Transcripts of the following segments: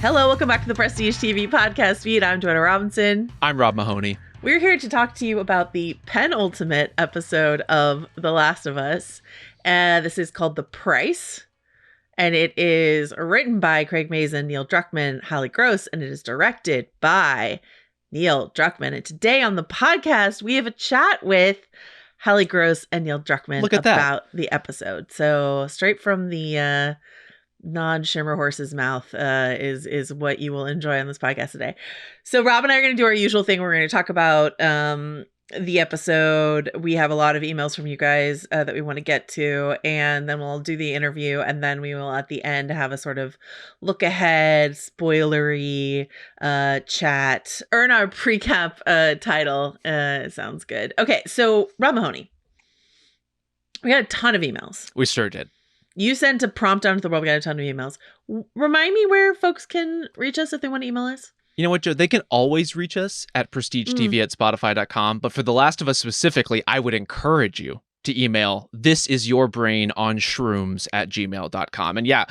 Hello, welcome back to the Prestige TV podcast feed. I'm Joanna Robinson. I'm Rob Mahoney. We're here to talk to you about the penultimate episode of The Last of Us. This is called The Price, and it is written by Craig Mazin, Neil Druckmann, Halley Gross, and it is directed by Neil Druckmann. And today on the podcast, we have a chat with Halley Gross and Neil Druckmann about the episode. So straight from the non-shimmer horse's mouth is what you will enjoy on this podcast today. So Rob and I are going to do our usual thing. We're going to talk about the episode. We have a lot of emails from you guys that we want to get to, and then we'll do the interview, and then we will at the end have a sort of look ahead, spoilery chat, earn our pre-cap title. Sounds good. Okay, so Rob Mahoney, we got a ton of emails. We sure did. You sent a prompt out into the world. We got a ton of emails. Remind me where folks can reach us if they want to email us. You know what, Joe? They can always reach us at prestigetv@spotify.com. But for The Last of Us specifically, I would encourage you to email thisisyourbrainonshrooms@gmail.com. And yeah,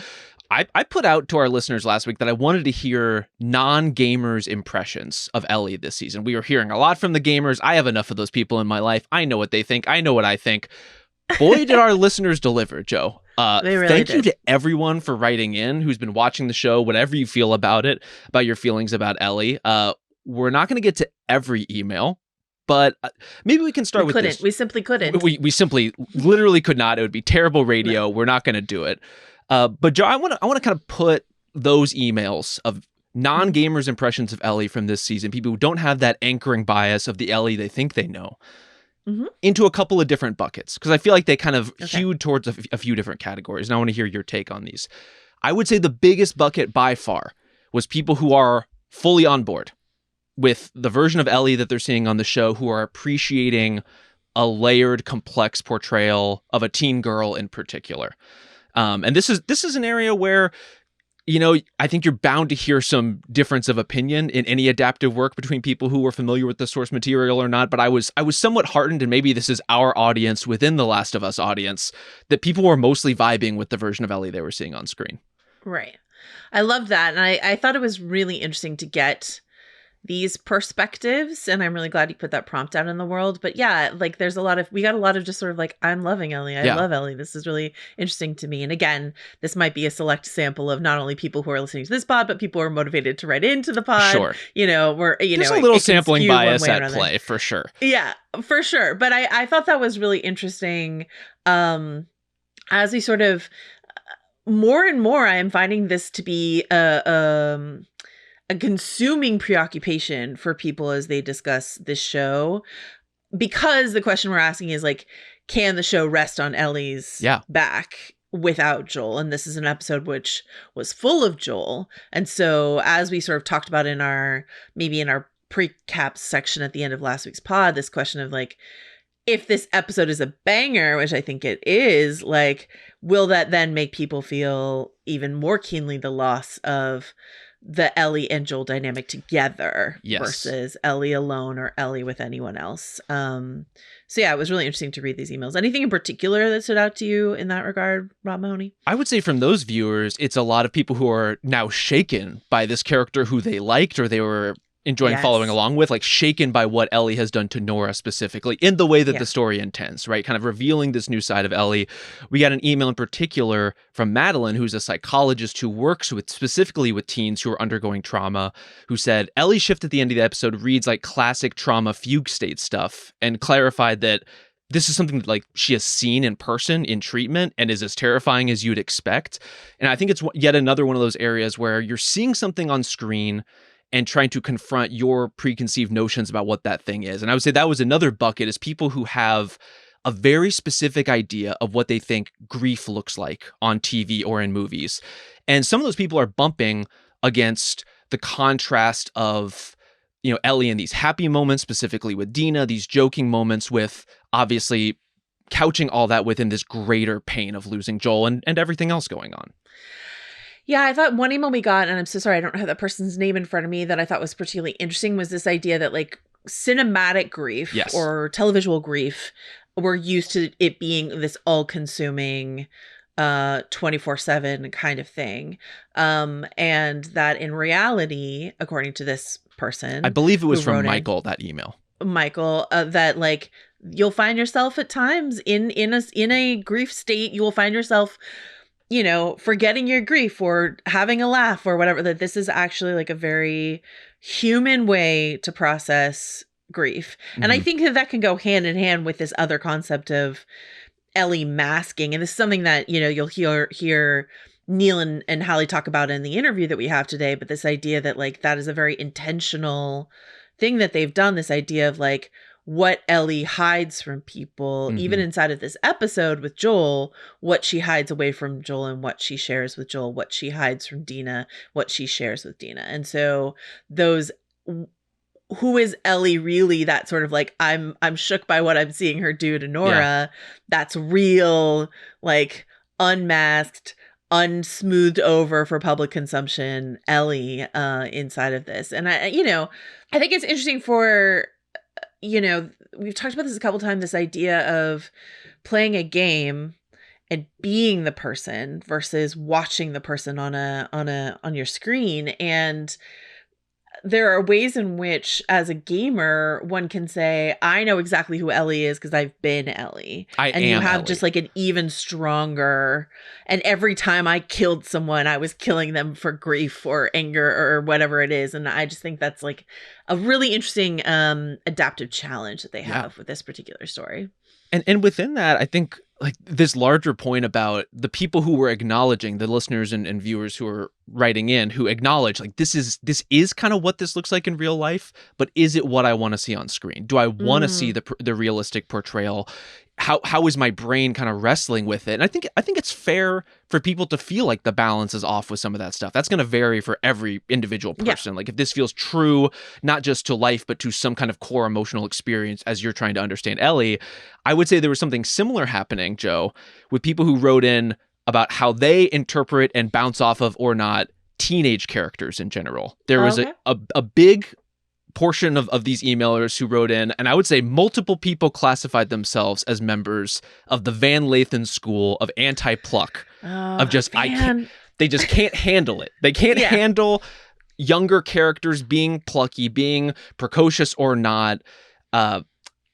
I put out to our listeners last week that I wanted to hear non-gamers' impressions of Ellie this season. We were hearing a lot from the gamers. I have enough of those people in my life. I know what they think. I know what I think. Boy, did our listeners deliver, Joe. Thank you to everyone for writing in who's been watching the show, whatever you feel about it, about your feelings about Ellie. We're not going to get to every email, but maybe we can start with this. We simply couldn't. We simply literally could not. It would be terrible radio. No. We're not going to do it. But Joe, I want to kind of put those emails of non-gamers' impressions of Ellie from this season, people who don't have that anchoring bias of the Ellie they think they know, into a couple of different buckets, because I feel like they kind of hewed towards a few different categories, and I want to hear your take on these. I would say the biggest bucket by far was people who are fully on board with the version of Ellie that they're seeing on the show, who are appreciating a layered, complex portrayal of a teen girl in particular. And this is an area where, you know, I think you're bound to hear some difference of opinion in any adaptive work between people who were familiar with the source material or not. But I was somewhat heartened, and maybe this is our audience within the Last of Us audience, that people were mostly vibing with the version of Ellie they were seeing on screen. Right. I love that. And I thought it was really interesting to get these perspectives, and I'm really glad you put that prompt out in the world. But yeah, like we got a lot of just sort of like, I'm loving Ellie. I love Ellie. This is really interesting to me. And again, this might be a select sample of not only people who are listening to this pod, but people who are motivated to write into the pod. Sure. You know, there's a little sampling bias at play for sure. Yeah, for sure. But I thought that was really interesting. As we sort of more and more, I am finding this to be a consuming preoccupation for people as they discuss this show, because the question we're asking is like, can the show rest on Ellie's back without Joel? And this is an episode which was full of Joel. And so as we sort of talked about in our pre-cap section at the end of last week's pod, this question of like, if this episode is a banger, which I think it is, like, will that then make people feel even more keenly the loss of the Ellie and Joel dynamic together versus Ellie alone or Ellie with anyone else? So yeah, it was really interesting to read these emails. Anything in particular that stood out to you in that regard, Rob Mahoney? I would say from those viewers, it's a lot of people who are now shaken by this character who they liked or they were enjoying following along with, like shaken by what Ellie has done to Nora specifically in the way that the story intends, right? Kind of revealing this new side of Ellie. We got an email in particular from Madeline, who's a psychologist who works specifically with teens who are undergoing trauma, who said Ellie's shift at the end of the episode reads like classic trauma fugue state stuff, and clarified that this is something that like she has seen in person in treatment and is as terrifying as you'd expect. And I think it's yet another one of those areas where you're seeing something on screen and trying to confront your preconceived notions about what that thing is. And I would say that was another bucket, is people who have a very specific idea of what they think grief looks like on TV or in movies. And some of those people are bumping against the contrast of, you know, Ellie in these happy moments, specifically with Dina, these joking moments, with obviously couching all that within this greater pain of losing Joel and everything else going on. Yeah, I thought one email we got, and I'm so sorry I don't have that person's name in front of me, that I thought was particularly interesting, was this idea that like cinematic grief or televisual grief, we're used to it being this all-consuming 24/7 kind of thing. And that in reality, according to this person, I believe it was from wrote Michael, that email. Michael, that like you'll find yourself at times in a grief state. You will find yourself, you know, forgetting your grief or having a laugh or whatever, that this is actually like a very human way to process grief. And I think that can go hand in hand with this other concept of Ellie masking. And this is something that, you know, you'll hear Neil and Halley talk about in the interview that we have today, but this idea that like that is a very intentional thing that they've done, this idea of like what Ellie hides from people, even inside of this episode with Joel, what she hides away from Joel and what she shares with Joel, what she hides from Dina, what she shares with Dina. And so those, who is Ellie really? That sort of like, I'm shook by what I'm seeing her do to Nora. Yeah. That's real, like unmasked, unsmoothed over for public consumption Ellie inside of this. And I, you know, I think it's interesting for, you know, we've talked about this a couple times, this idea of playing a game and being the person versus watching the person on your screen. And there are ways in which, as a gamer, one can say, I know exactly who Ellie is because I've been Ellie. And you have Ellie. Just like an even stronger, and every time I killed someone, I was killing them for grief or anger or whatever it is. And I just think that's like a really interesting adaptive challenge that they have with this particular story. And within that, I think like this larger point about the people who were acknowledging, the listeners and viewers who are writing in, who acknowledge like this is kind of what this looks like in real life, but is it what I want to see on screen? Do I want to see the realistic portrayal? How is my brain kind of wrestling with it? And I think it's fair for people to feel like the balance is off with some of that stuff. That's going to vary for every individual person. Like if this feels true, not just to life, but to some kind of core emotional experience as you're trying to understand Ellie, I would say there was something similar happening, Joe, with people who wrote in about how they interpret and bounce off of or not teenage characters in general. There was a big portion of these emailers who wrote in, and I would say multiple people classified themselves as members of the Van Lathan school of anti-pluck, of just they just can't handle it. They can't handle younger characters being plucky, being precocious or not.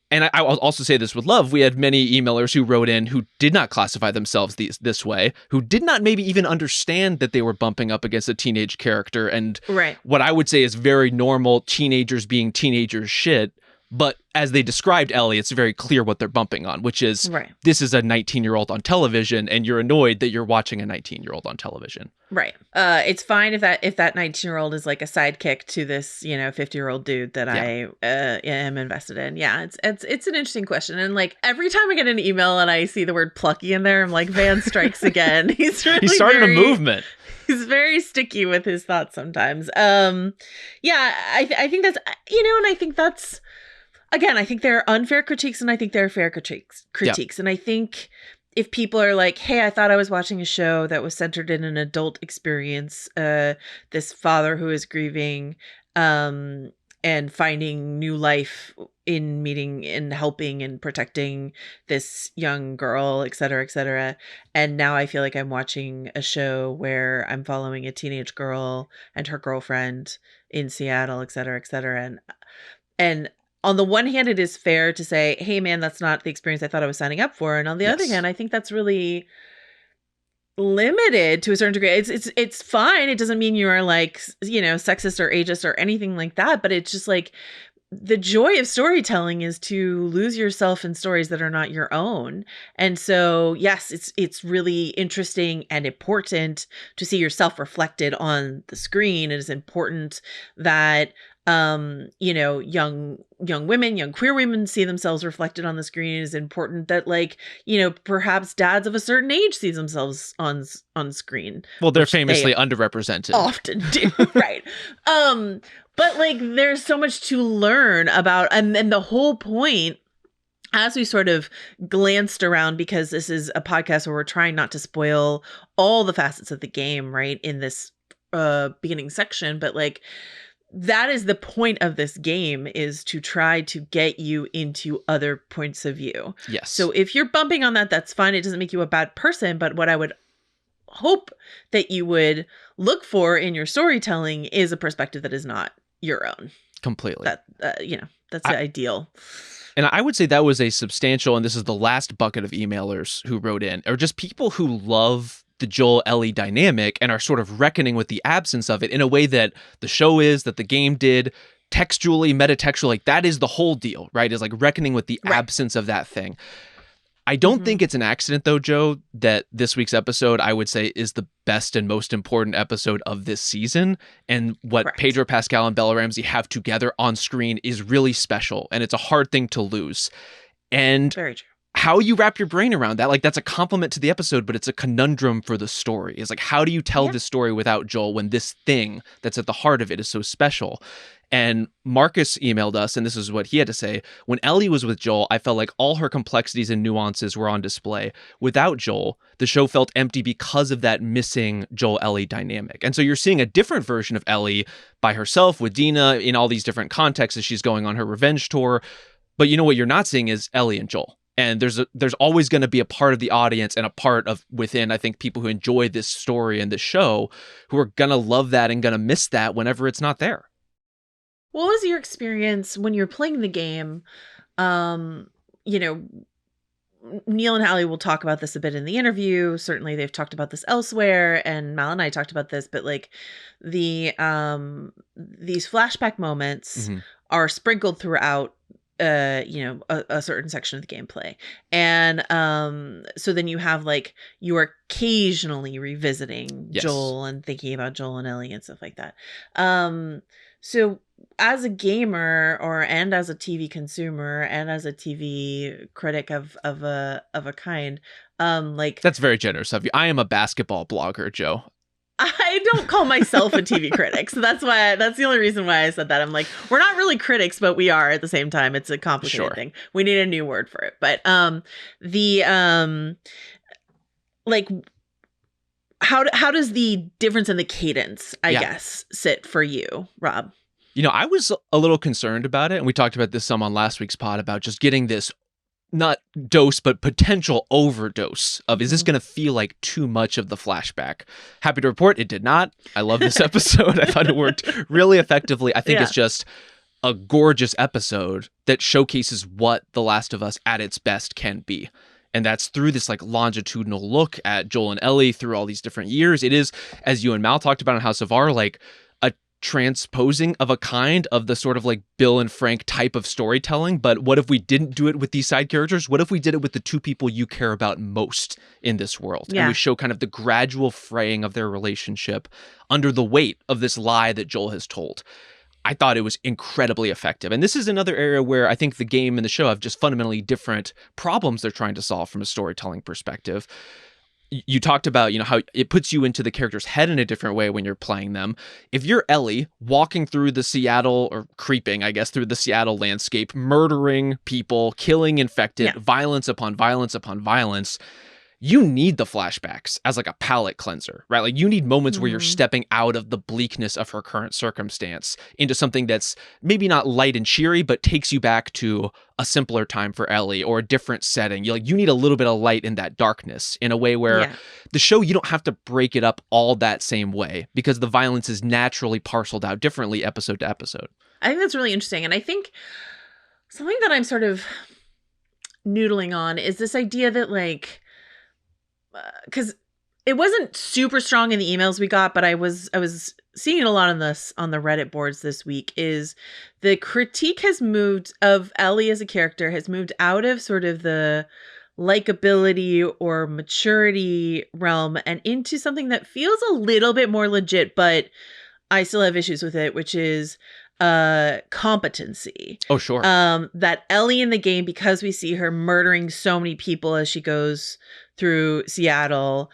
And I will also say this with love. We had many emailers who wrote in who did not classify themselves this way, who did not maybe even understand that they were bumping up against a teenage character and what I would say is very normal teenagers being teenagers shit. But as they described Ellie, it's very clear what they're bumping on, which is this is a 19-year-old on television, and you're annoyed that you're watching a 19-year-old on television. Right. It's fine if that 19-year-old is like a sidekick to this, 50-year-old dude that I am invested in. Yeah, it's an interesting question. And like every time I get an email and I see the word plucky in there, I'm like, Van strikes again. He started a movement. He's very sticky with his thoughts sometimes. I think that's, and I think that's, again, I think there are unfair critiques and I think there are fair critiques. And I think if people are like, hey, I thought I was watching a show that was centered in an adult experience, this father who is grieving and finding new life in meeting and helping and protecting this young girl, et cetera, et cetera. And now I feel like I'm watching a show where I'm following a teenage girl and her girlfriend in Seattle, et cetera, et cetera. And on the one hand, it is fair to say, hey, man, that's not the experience I thought I was signing up for. And on the other hand, I think that's really limited to a certain degree. It's fine. It doesn't mean you are like, sexist or ageist or anything like that. But it's just like the joy of storytelling is to lose yourself in stories that are not your own. And so, yes, it's really interesting and important to see yourself reflected on the screen. It is important that young women, young queer women see themselves reflected on the screen. It is important that perhaps dads of a certain age see themselves on screen. Well, they're famously underrepresented. Often do, right. But like there's so much to learn about, and the whole point, as we sort of glanced around, because this is a podcast where we're trying not to spoil all the facets of the game, right, in this beginning section, but like that is the point of this game, is to try to get you into other points of view. Yes. So if you're bumping on that, that's fine. It doesn't make you a bad person. But what I would hope that you would look for in your storytelling is a perspective that is not your own. Completely. That, that's the ideal. And I would say that was a substantial, and this is the last bucket of emailers who wrote in, or just people who love the Joel-Ellie dynamic and are sort of reckoning with the absence of it in a way that the show is, that the game did, textually, metatextually, like that is the whole deal, right? Is like reckoning with the absence of that thing. I don't think it's an accident, though, Joe, that this week's episode, I would say, is the best and most important episode of this season. And what Pedro Pascal and Bella Ramsey have together on screen is really special. And it's a hard thing to lose. And very true. How you wrap your brain around that, like that's a compliment to the episode, but it's a conundrum for the story. It's like, how do you tell this story without Joel when this thing that's at the heart of it is so special? And Marcus emailed us, and this is what he had to say. When Ellie was with Joel, I felt like all her complexities and nuances were on display. Without Joel, the show felt empty because of that missing Joel-Ellie dynamic. And so you're seeing a different version of Ellie by herself with Dina in all these different contexts as she's going on her revenge tour. But you know what you're not seeing is Ellie and Joel. And there's always going to be a part of the audience and a part of within, I think, people who enjoy this story and this show who are going to love that and going to miss that whenever it's not there. What was your experience when you're playing the game? You know, Neil and Halley will talk about this a bit in the interview. Certainly they've talked about this elsewhere, and Mal and I talked about this, but like these flashback moments are sprinkled throughout a certain section of the gameplay. And so then you have like, you're occasionally revisiting Joel and thinking about Joel and Ellie and stuff like that. So as a gamer and as a TV consumer and as a TV critic of a kind, like, that's very generous of you. I am a basketball blogger, Joe. I don't call myself a TV critic. So that's the only reason why I said that. I'm like, we're not really critics, but we are at the same time. It's a complicated thing. We need a new word for it. But like, how does the difference in the cadence, I guess, sit for you, Rob? You know, I was a little concerned about it. And we talked about this some on last week's pod about just getting this not dose, but potential overdose of, is this going to feel like too much of the flashback? Happy to report it did not. I love this episode. I thought it worked really effectively. I think it's just a gorgeous episode that showcases what The Last of Us at its best can be. And that's through this like longitudinal look at Joel and Ellie through all these different years. It is, as you and Mal talked about in House of R, like a transposing of a kind of the sort of like Bill and Frank type of storytelling. But what if we didn't do it with these side characters? What if we did it with the two people you care about most in this world? And we show kind of the gradual fraying of their relationship under the weight of this lie that Joel has told. I thought it was incredibly effective. And this is another area where I think the game and the show have just fundamentally different problems they're trying to solve from a storytelling perspective. You talked about, you know, how it puts you into the character's head in a different way when you're playing them. If you're Ellie walking through the Seattle, or creeping, I guess, through the Seattle landscape, murdering people, killing infected, violence upon violence upon violence, you need the flashbacks as like a palate cleanser, right? Like you need moments where you're stepping out of the bleakness of her current circumstance into something that's maybe not light and cheery, but takes you back to a simpler time for Ellie or a different setting. You need a little bit of light in that darkness in a way where the show, you don't have to break it up all that same way because the violence is naturally parceled out differently episode to episode. I think that's really interesting. And I think something that I'm sort of noodling on is this idea that like, because it wasn't super strong in the emails we got, but I was seeing it a lot on the Reddit boards this week, is the critique has moved of Ellie as a character has moved out of sort of the likability or maturity realm and into something that feels a little bit more legit, but I still have issues with it, which is competency. Oh, sure. That Ellie in the game, because we see her murdering so many people as she goes through Seattle,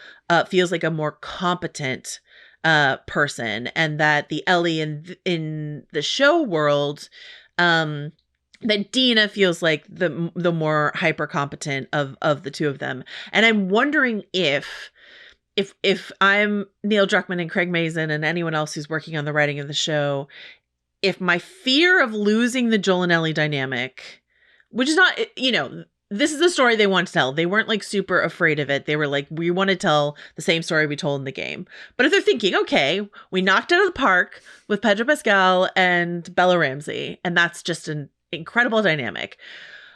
feels like a more competent person, and that the Ellie in the show world, that Dina feels like the more hyper competent of the two of them. And I'm wondering if I'm Neil Druckmann and Craig Mazin and anyone else who's working on the writing of the show, if my fear of losing the Joel and Ellie dynamic, which is not, this is the story they want to tell. They weren't like super afraid of it. They were like, we want to tell the same story we told in the game. But if they're thinking, okay, we knocked it out of the park with Pedro Pascal and Bella Ramsey, and that's just an incredible dynamic.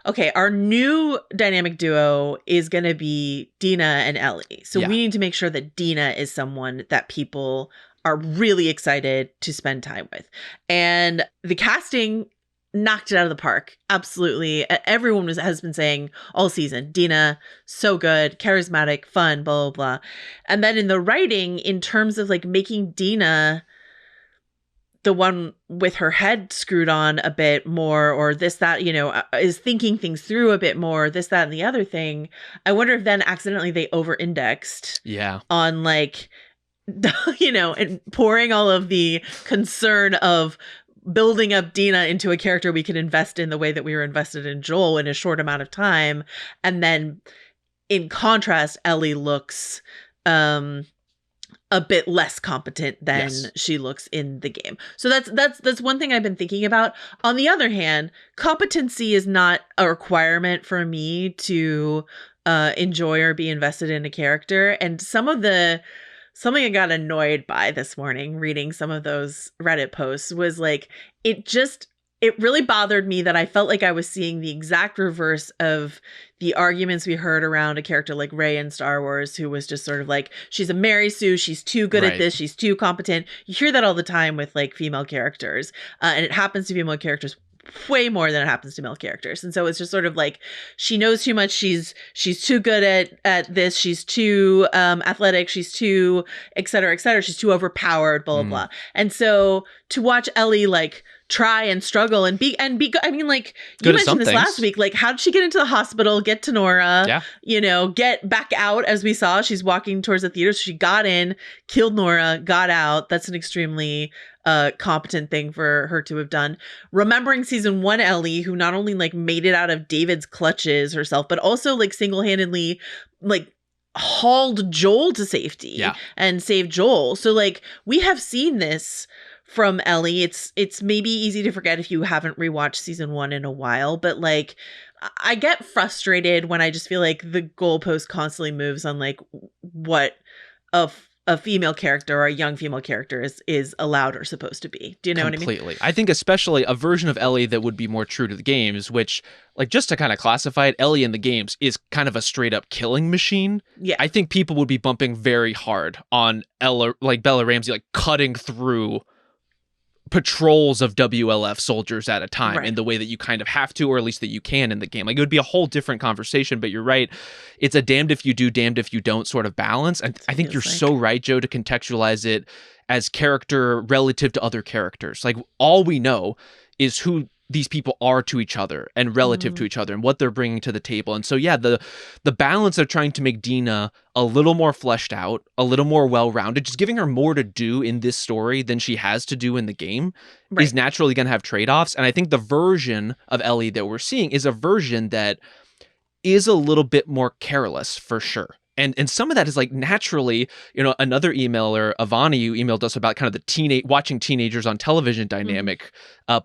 Okay, our new dynamic duo is going to be Dina and Ellie. So we need to make sure that Dina is someone that people are really excited to spend time with. And the casting knocked it out of the park. Absolutely. Everyone has been saying all season, Dina, so good, charismatic, fun, blah, blah, blah. And then in the writing, in terms of like making Dina the one with her head screwed on a bit more, or this, that, is thinking things through a bit more, this, that, and the other thing. I wonder if then accidentally they over-indexed on like, and pouring all of the concern of building up Dina into a character we can invest in the way that we were invested in Joel in a short amount of time. And then in contrast, Ellie looks a bit less competent than she looks in the game. So that's one thing I've been thinking about. On the other hand, competency is not a requirement for me to enjoy or be invested in a character. And something I got annoyed by this morning reading some of those Reddit posts was like, it really bothered me that I felt like I was seeing the exact reverse of the arguments we heard around a character like Rey in Star Wars, who was just sort of like, she's a Mary Sue, she's too good at this, she's too competent. You hear that all the time with like female characters, and it happens to female characters way more than it happens to male characters. And so it's just sort of like, she knows too much, she's too good at this, she's too athletic, she's too et cetera, she's too overpowered, blah blah blah. And so to watch Ellie like try and struggle and be I mean, like, you mentioned this last week, like, how did she get into the hospital, get to Nora, get back out? As we saw, she's walking towards the theater, so she got in, killed Nora, got out. That's an extremely competent thing for her to have done. Remembering season 1 Ellie, who not only like made it out of David's clutches herself, but also like single-handedly like hauled Joel to safety and saved Joel. So like, we have seen this from Ellie. It's maybe easy to forget if you haven't rewatched season 1 in a while, but like, I get frustrated when I just feel like the goalpost constantly moves on like what a female character or a young female character is allowed or supposed to be. Do you know what I mean? Completely. I think especially a version of Ellie that would be more true to the games, which, like, just to kind of classify it, Ellie in the games is kind of a straight up killing machine. Yeah. I think people would be bumping very hard on Bella Ramsey, like cutting through patrols of WLF soldiers at a time in the way that you kind of have to, or at least that you can in the game. Like, it would be a whole different conversation, but you're right. It's a damned if you do, damned if you don't sort of balance. And I think you're so right, Joe, to contextualize it as character relative to other characters. Like, all we know is who these people are to each other and relative to each other and what they're bringing to the table. And so, the balance of trying to make Dina a little more fleshed out, a little more well-rounded, just giving her more to do in this story than she has to do in the game is naturally going to have trade-offs. And I think the version of Ellie that we're seeing is a version that is a little bit more careless, for sure. And some of that is like naturally, another emailer, Avani, who emailed us about kind of the watching teenagers on television dynamic,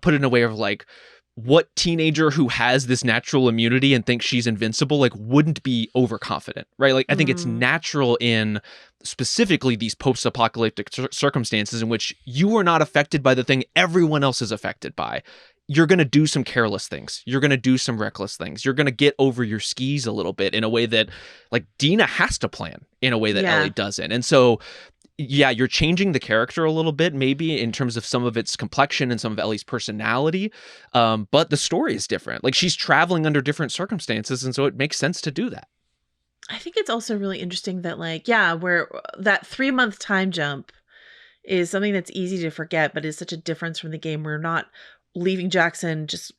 put it in a way of like, what teenager who has this natural immunity and thinks she's invincible, like, wouldn't be overconfident, right? Like, I think it's natural in specifically these post-apocalyptic circumstances in which you are not affected by the thing everyone else is affected by. You're going to do some careless things. You're going to do some reckless things. You're going to get over your skis a little bit in a way that, like, Dina has to plan in a way that Ellie doesn't. And so, you're changing the character a little bit, maybe in terms of some of its complexion and some of Ellie's personality. But the story is different. Like, she's traveling under different circumstances. And so it makes sense to do that. I think it's also really interesting that, like, where that 3-month time jump is something that's easy to forget, but is such a difference from the game. We're not leaving Jackson just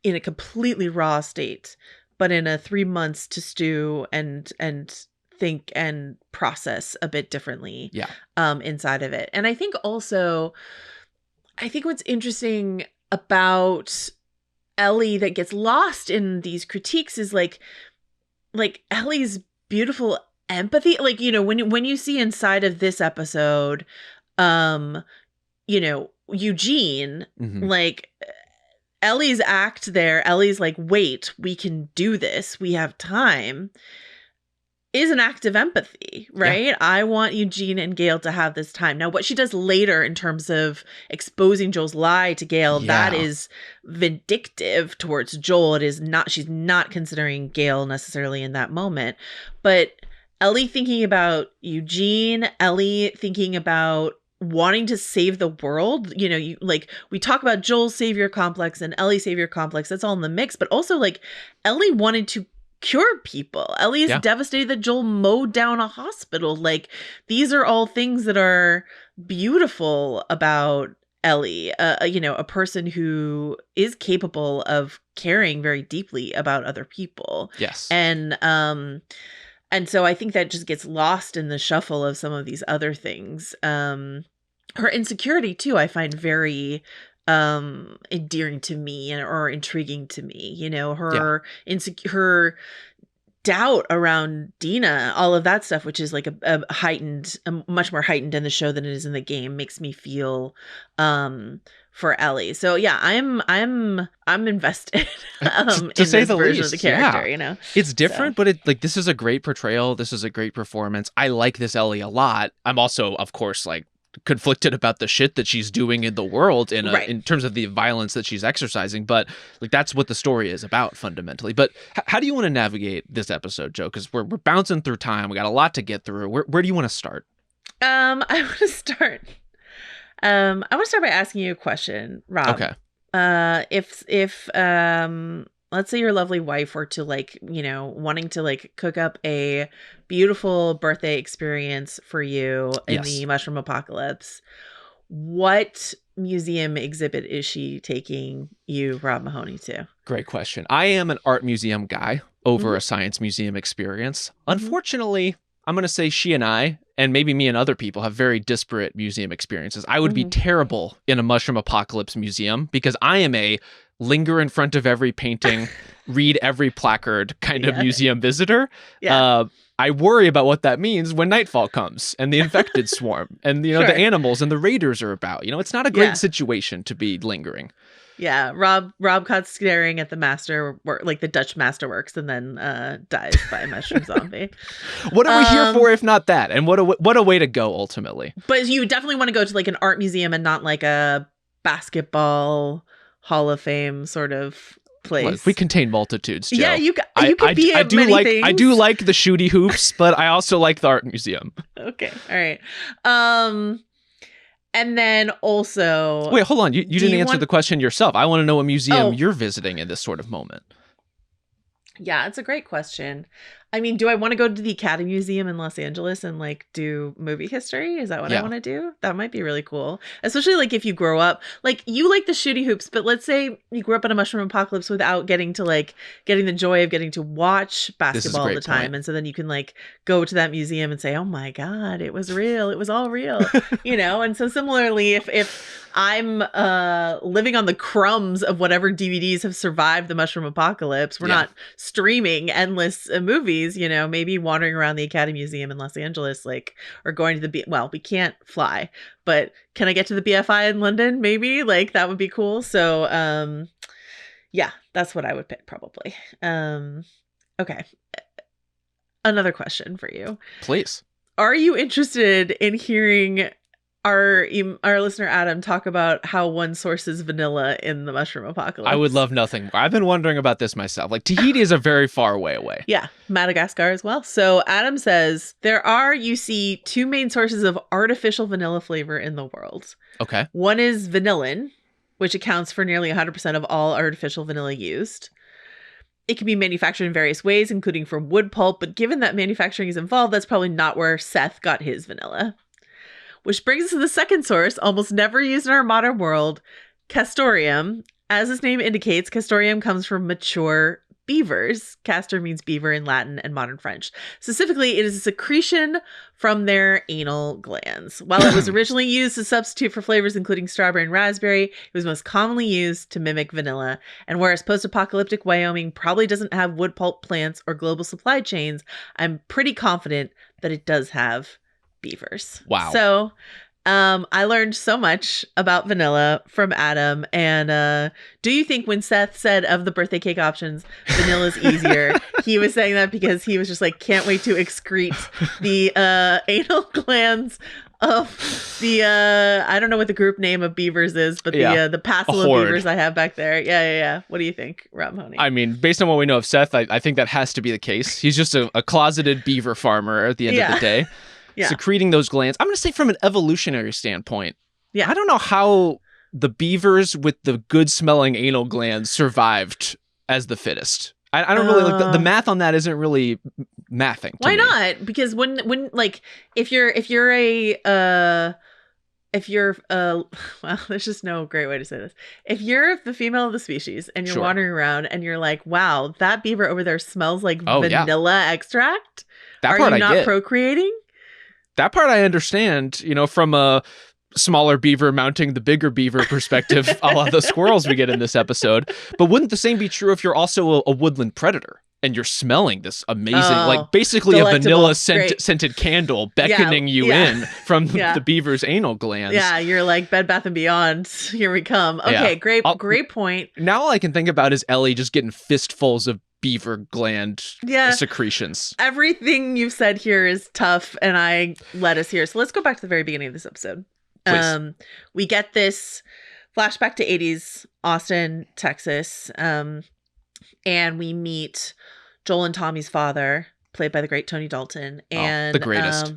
in a completely raw state, but in a 3 months to stew and think and process a bit differently inside of it. And I think also, what's interesting about Ellie that gets lost in these critiques is like Ellie's beautiful empathy. Like, when you see inside of this episode, Eugene, Mm-hmm. like Ellie's act there, Ellie's like, wait, we can do this. We have time. Is an act of empathy, right? Yeah. I want Eugene and Gail to have this time. Now, what she does later in terms of exposing Joel's lie to Gail, that Yeah. is vindictive towards Joel. It is not, she's not considering Gail necessarily in that moment. But Ellie thinking about Eugene, Ellie thinking about wanting to save the world, you know, you like we talk about Joel's savior complex and Ellie's savior complex, that's all in the mix, but also like Ellie wanted to cure people. Ellie is Yeah. devastated that Joel mowed down a hospital. Like, these are all things that are beautiful about Ellie, you know, a person who is capable of caring very deeply about other people. Yes. And so I think that just gets lost in the shuffle of some of these other things. Her insecurity too, I find very endearing to me or intriguing to me. You know, her her doubt around Dina, all of that stuff, which is like a heightened, much more heightened in the show than it is in the game, makes me feel for Ellie. So yeah, I'm invested to in say this the version least. of the character. Yeah. You know, It's different, but it like this is a great portrayal. This is a great performance. I like this Ellie a lot. I'm also, of course, like conflicted about the shit that she's doing in the world in terms of the violence that she's exercising, but like that's what the story is about fundamentally. But how do you want to navigate this episode, Joe? Because we're bouncing through time. We got a lot to get through. Where do you want to start? I want to start. I want to start by asking you a question, Rob. Okay. If let's say your lovely wife were to like, you know, wanting to like cook up a beautiful birthday experience for you in the mushroom apocalypse, what museum exhibit is she taking you, Rob Mahoney, to? Great question. I am an art museum guy over a science museum experience. Unfortunately, I'm going to say she and I, and maybe me and other people, have very disparate museum experiences. I would be terrible in a mushroom apocalypse museum because I am a linger in front of every painting, read every placard kind of museum visitor. Yeah. I worry about what that means when nightfall comes and the infected swarm and, you know, the animals and the raiders are about. You know, it's not a great situation to be lingering. Yeah, Rob caught staring at the master, like the Dutch masterworks, and then dies by a mushroom zombie. What are we here for if not that? And what a way to go ultimately. But you definitely want to go to like an art museum and not like a basketball Hall of Fame sort of place. Look, we contain multitudes, Joe. Yeah, you could be at many things. I do like the shooty hoops, but I also like the art museum. Okay, all right. And then also... Wait, hold on. You didn't answer the question yourself. I want to know what museum you're visiting in this sort of moment. Yeah, it's a great question. I mean, do I want to go to the Academy Museum in Los Angeles and like do movie history? Is that what I want to do? That might be really cool. Especially like if you grow up, like you like the shooty hoops, but let's say you grew up in a mushroom apocalypse without getting the joy of getting to watch basketball all the time. Point. And so then you can like go to that museum and say, oh my God, it was real. It was all real, you know? And so similarly, if I'm living on the crumbs of whatever DVDs have survived the mushroom apocalypse, we're not streaming endless movies, you know, maybe wandering around the Academy Museum in Los Angeles, like, or going to well, we can't fly, but can I get to the BFI in London? Maybe, like, that would be cool. So, yeah, that's what I would pick probably. Okay. Another question for you. Please. Are you interested in hearing our listener Adam talk about how one sources vanilla in the mushroom apocalypse? I would love nothing more. I've been wondering about this myself. Like, Tahiti is a very far way away. Yeah, Madagascar as well. So Adam says there are, you see, two main sources of artificial vanilla flavor in the world. Okay. One is vanillin, which accounts for nearly 100% of all artificial vanilla used. It can be manufactured in various ways, including from wood pulp, but given that manufacturing is involved, that's probably not where Seth got his vanilla. Which brings us to the second source, almost never used in our modern world, castorium. As its name indicates, castorium comes from mature beavers. Castor means beaver in Latin and modern French. Specifically, it is a secretion from their anal glands. While it was originally used to substitute for flavors including strawberry and raspberry, it was most commonly used to mimic vanilla. And whereas post-apocalyptic Wyoming probably doesn't have wood pulp plants or global supply chains, I'm pretty confident that it does have beavers. Wow. So I learned so much about vanilla from Adam. And do you think when Seth said of the birthday cake options, vanilla's easier, he was saying that because he was just like, can't wait to excrete the anal glands of the I don't know what the group name of beavers is, but the passel of beavers I have back there. Yeah. What do you think, Rob Mahoney? I mean, based on what we know of Seth, I think that has to be the case. He's just a closeted beaver farmer at the end of the day. Secreting those glands. I'm going to say from an evolutionary standpoint, I don't know how the beavers with the good-smelling anal glands survived as the fittest. I don't really like the math on that isn't really mathing. Why not? Because when like if you're well, there's just no great way to say this. If you're the female of the species and you're wandering around and you're like, wow, that beaver over there smells like vanilla extract. That part are you I not get. Procreating? That part I understand, from a smaller beaver mounting the bigger beaver perspective, a la the squirrels we get in this episode. But wouldn't the same be true if you're also a woodland predator and you're smelling this amazing, like basically a vanilla scented candle beckoning you in from the beaver's anal glands? Yeah, you're like Bed Bath & Beyond. Here we come. Okay, great point. Now all I can think about is Ellie just getting fistfuls of beaver gland secretions. Everything you've said here is tough, and I led us here. So let's go back to the very beginning of this episode. Please. We get this flashback to 80s Austin, Texas, and we meet Joel and Tommy's father, played by the great Tony Dalton. And the greatest.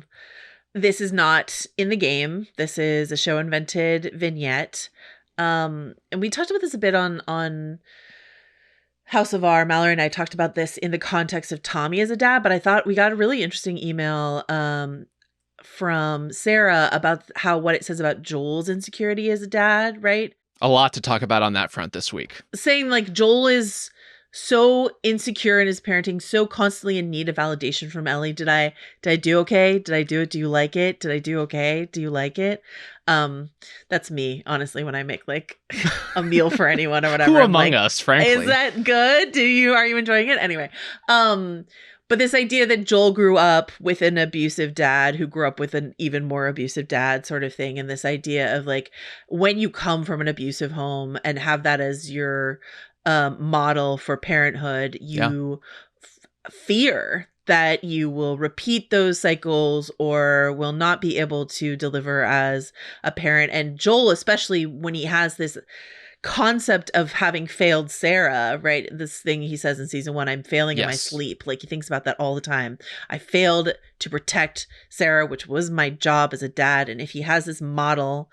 This is not in the game. This is a show invented vignette. And we talked about this a bit on House of R. Mallory and I talked about this in the context of Tommy as a dad, but I thought we got a really interesting email from Sarah about what it says about Joel's insecurity as a dad, right? A lot to talk about on that front this week. Saying like Joel is so insecure in his parenting, so constantly in need of validation from Ellie. Did I do okay? Did I do it? Do you like it? Did I do okay? Do you like it? That's me, honestly, when I make like a meal for anyone or whatever. Who among us, frankly? Is that good? Are you enjoying it? Anyway, but this idea that Joel grew up with an abusive dad who grew up with an even more abusive dad sort of thing. And this idea of like, when you come from an abusive home and have that as your model for parenthood, you fear that you will repeat those cycles or will not be able to deliver as a parent. And Joel, especially when he has this concept of having failed Sarah, right? This thing he says in season 1, I'm failing in my sleep. Like he thinks about that all the time. I failed to protect Sarah, which was my job as a dad. And if he has this model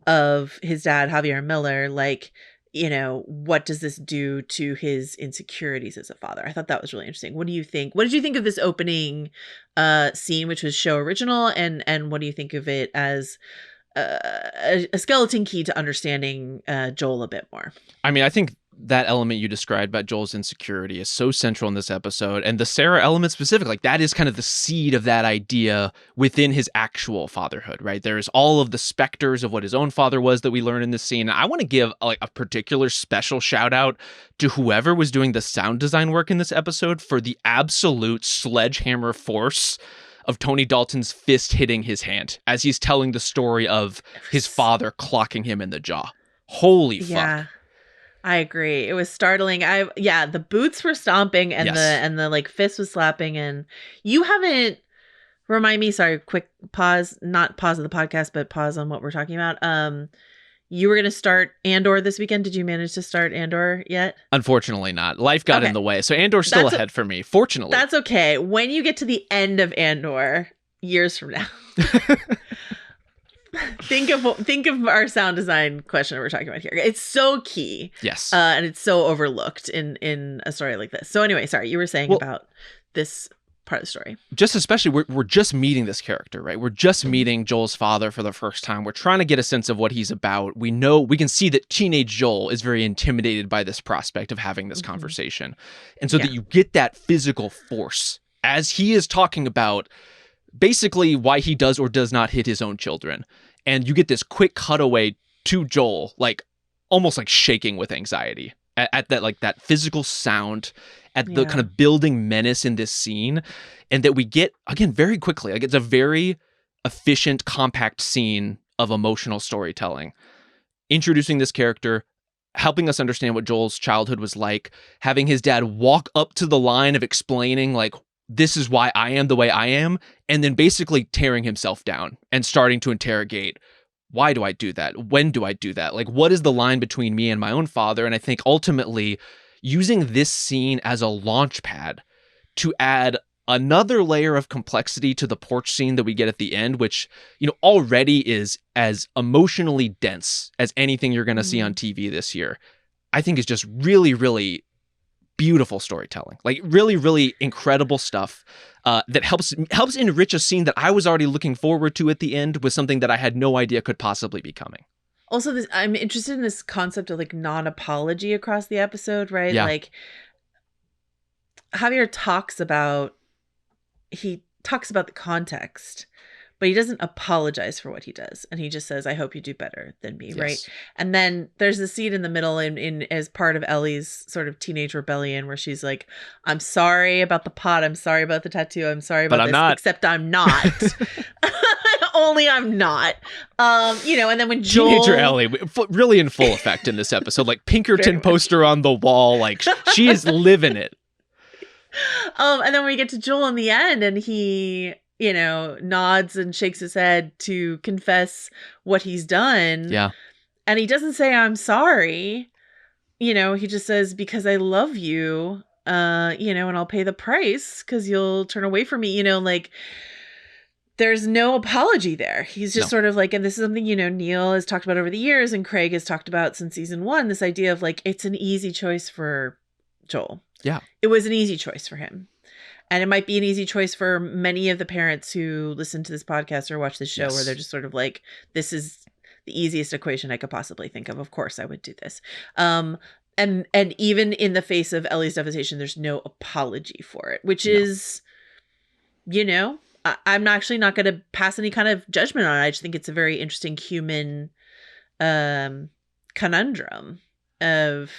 of his dad, Javier Miller, like, what does this do to his insecurities as a father? I thought that was really interesting. What do you think? What did you think of this opening scene, which was show original? And what do you think of it as a skeleton key to understanding Joel a bit more? I mean, I think that element you described about Joel's insecurity is so central in this episode, and the Sarah element specifically, like that is kind of the seed of that idea within his actual fatherhood, right? There's all of the specters of what his own father was that we learn in this scene. I want to give like a particular special shout out to whoever was doing the sound design work in this episode for the absolute sledgehammer force of Tony Dalton's fist hitting his hand as he's telling the story of his father clocking him in the jaw. Holy fuck. Yeah. I agree. It was startling. The boots were stomping and the like fist was slapping, and you haven't remind me, sorry, quick pause, not pause of the podcast, but pause on what we're talking about. You were going to start Andor this weekend. Did you manage to start Andor yet? Unfortunately not. Life got in the way. So Andor's still ahead for me, fortunately. That's okay. When you get to the end of Andor, years from now, think of our sound design question we're talking about here. It's so key. Yes. And it's so overlooked in a story like this. So anyway, sorry, you were saying about this part of the story. Just especially, we're just meeting this character, right? We're just meeting Joel's father for the first time. We're trying to get a sense of what he's about. We can see that teenage Joel is very intimidated by this prospect of having this conversation. And so that you get that physical force as he is talking about basically why he does or does not hit his own children. And you get this quick cutaway to Joel, like almost like shaking with anxiety at that, like that physical sound, at the kind of building menace in this scene. And that we get, again, very quickly, like it's a very efficient, compact scene of emotional storytelling. Introducing this character, helping us understand what Joel's childhood was like, having his dad walk up to the line of explaining, like, this is why I am the way I am, and then basically tearing himself down and starting to interrogate, why do I do that? When do I do that? Like, what is the line between me and my own father? And I think ultimately using this scene as a launch pad to add another layer of complexity to the porch scene that we get at the end, which, already is as emotionally dense as anything you're going to see on TV this year, I think is just really, really beautiful storytelling. Like, really, really incredible stuff that helps enrich a scene that I was already looking forward to at the end with something that I had no idea could possibly be coming. Also, I'm interested in this concept of like non-apology across the episode, right? Yeah. Like, Javier talks about the context, but he doesn't apologize for what he does. And he just says, I hope you do better than me. Yes. Right. And then there's a scene in the middle in as part of Ellie's sort of teenage rebellion where she's like, I'm sorry about the pot. I'm sorry about the tattoo. I'm sorry about this, except I'm not. Only I'm not. And then when Joel... Teenager Ellie, really in full effect in this episode, like Pinkerton poster on the wall, like she is living it. And then we get to Joel in the end and he, nods and shakes his head to confess what he's done. Yeah. And he doesn't say, I'm sorry. He just says, because I love you, and I'll pay the price because you'll turn away from me, like there's no apology there. He's just sort of like, and this is something, Neil has talked about over the years and Craig has talked about since season 1, this idea of like, it's an easy choice for Joel. Yeah. It was an easy choice for him. And it might be an easy choice for many of the parents who listen to this podcast or watch this show where they're just sort of like, this is the easiest equation I could possibly think of. Of course I would do this. And even in the face of Ellie's devastation, there's no apology for it, which is, I'm actually not going to pass any kind of judgment on it. I just think it's a very interesting human conundrum of,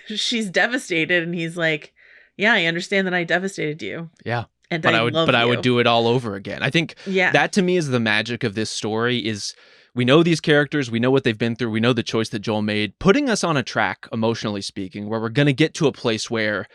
she's devastated and he's like, yeah, I understand that I devastated you. Yeah. And but I would do it all over again. I think that to me is the magic of this story is we know these characters, we know what they've been through, we know the choice that Joel made, putting us on a track, emotionally speaking, where we're going to get to a place where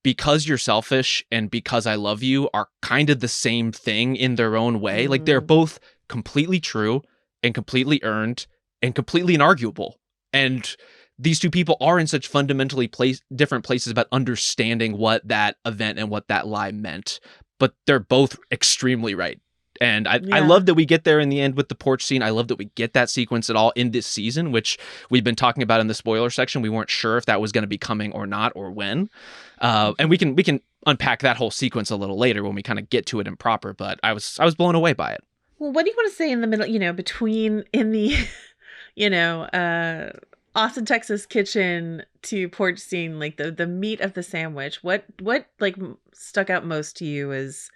because you're selfish and because I love you are kind of the same thing in their own way. Like they're both completely true and completely earned and completely inarguable. And these two people are in such fundamentally different places about understanding what that event and what that lie meant. But they're both extremely right. And I love that we get there in the end with the porch scene. I love that we get that sequence at all in this season, which we've been talking about in the spoiler section. We weren't sure if that was going to be coming or not or when. And we can unpack that whole sequence a little later when we kind of get to it in proper. But I was blown away by it. Well, what do you want to say in the middle, between in the, Austin, Texas kitchen to porch scene, like the meat of the sandwich? What like stuck out most to you as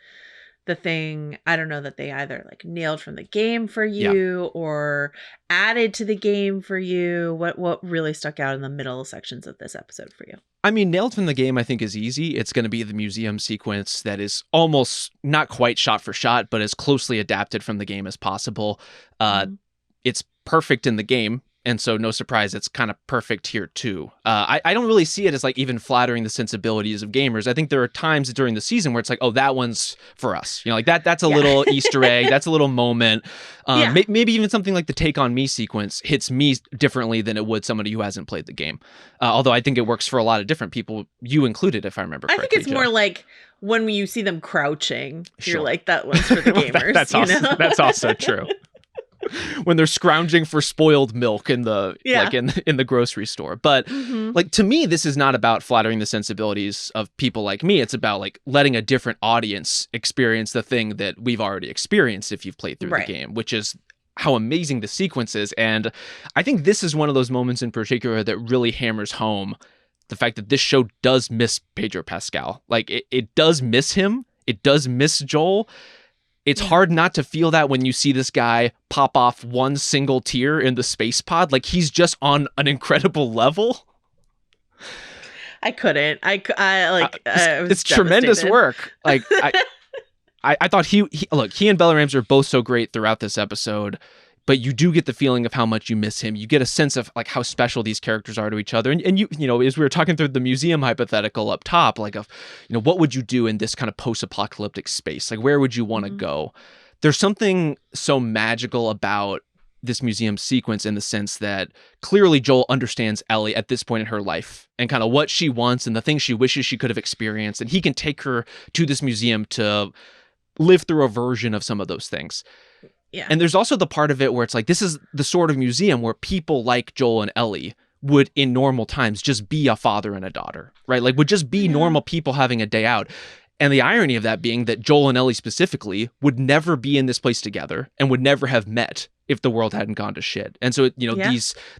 the thing, I don't know, that they either like nailed from the game for you or added to the game for you? What really stuck out in the middle sections of this episode for you? I mean, nailed from the game, I think, is easy. It's going to be the museum sequence that is almost not quite shot for shot, but as closely adapted from the game as possible. It's perfect in the game. And so no surprise, it's kind of perfect here too. I don't really see it as like even flattering the sensibilities of gamers. I think there are times during the season where it's like, oh, that one's for us. Like that's a little Easter egg. That's a little moment. Maybe even something like the Take On Me sequence hits me differently than it would somebody who hasn't played the game. Although I think it works for a lot of different people, you incled, if I remember correctly. I think it's more like when you see them crouching, you're like, that one's for the gamers. That's also true. When they're scrounging for spoiled milk in the in the grocery store. But like to me, this is not about flattering the sensibilities of people like me. It's about like letting a different audience experience the thing that we've already experienced if you've played through the game, which is how amazing the sequence is. And I think this is one of those moments in particular that really hammers home the fact that this show does miss Pedro Pascal. Like it does miss him. It does miss Joel. It's hard not to feel that when you see this guy pop off one single tear in the space pod. Like he's just on an incredible level. I couldn't. It's tremendous work. Like I thought he and Bella Ramsey are both so great throughout this episode, but you do get the feeling of how much you miss him. You get a sense of like how special these characters are to each other. And you know, as we were talking through the museum hypothetical up top, like of, you know, what would you do in this kind of post-apocalyptic space? Like, where would you want to go? There's something so magical about this museum sequence in the sense that clearly Joel understands Ellie at this point in her life and kind of what she wants and the things she wishes she could have experienced. And he can take her to this museum to live through a version of some of those things. Yeah. And there's also the part of it where it's like, this is the sort of museum where people like Joel and Ellie would in normal times just be a father and a daughter, right? Like would just be normal people having a day out. And the irony of that being that Joel and Ellie specifically would never be in this place together and would never have met if the world hadn't gone to shit. And so, you know,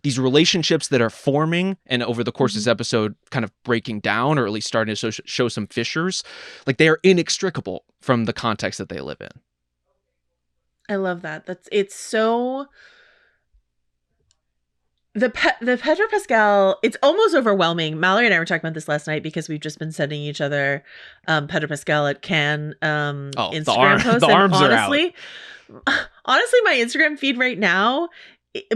these relationships that are forming and over the course of this episode kind of breaking down or at least starting to show some fissures, like they are inextricable from the context that they live in. I love that. It's so... The Pedro Pascal, it's almost overwhelming. Mallory and I were talking about this last night because we've just been sending each other Pedro Pascal at Cannes Instagram posts. The arms are out. Honestly, my Instagram feed right now,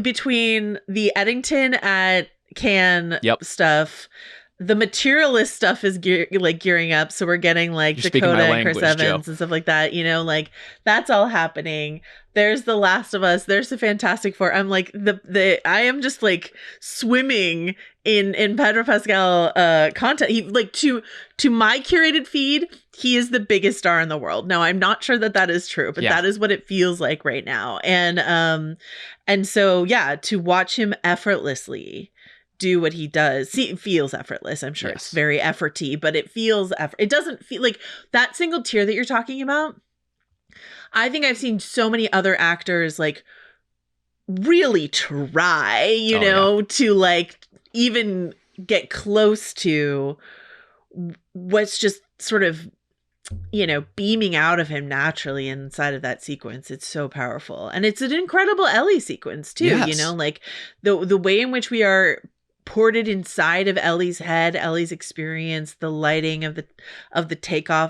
between the Eddington at Cannes stuff, the Materialist stuff is gearing up. So we're getting like You're Dakota and Chris Evans and stuff like that. You know, like that's all happening. There's The Last of Us. There's the Fantastic Four. I'm like I am just like swimming in Pedro Pascal content. He like to my curated feed, he is the biggest star in the world. Now I'm not sure that is true, but that is what it feels like right now. And so yeah, to watch him effortlessly do what he does. See, it feels effortless. I'm sure it's very efforty, but it feels it doesn't feel like that single tear that you're talking about. I think I've seen so many other actors like really try, you know, to like even get close to what's just sort of, you know, beaming out of him naturally inside of that sequence. It's so powerful. And it's an incredible Ellie sequence too, you know, like the way in which we are ported inside of Ellie's head, Ellie's experience, the lighting of the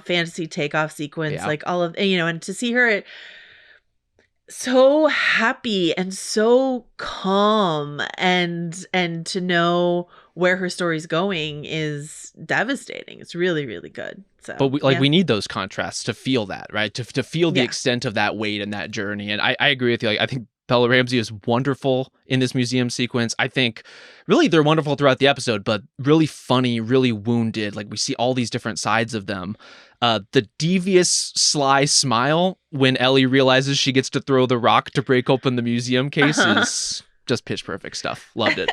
fantasy takeoff sequence, like all of, you know, and to see her so happy and so calm and to know where her story's going is devastating. It's really, really good. So, but we need those contrasts to feel that, right? To feel the extent of that weight and that journey. And I agree with you. Like, I think Bella Ramsey is wonderful in this museum sequence. I think really they're wonderful throughout the episode, but really funny, really wounded. Like we see all these different sides of them. The devious, sly smile when Ellie realizes she gets to throw the rock to break open the museum case is just pitch perfect stuff. Loved it.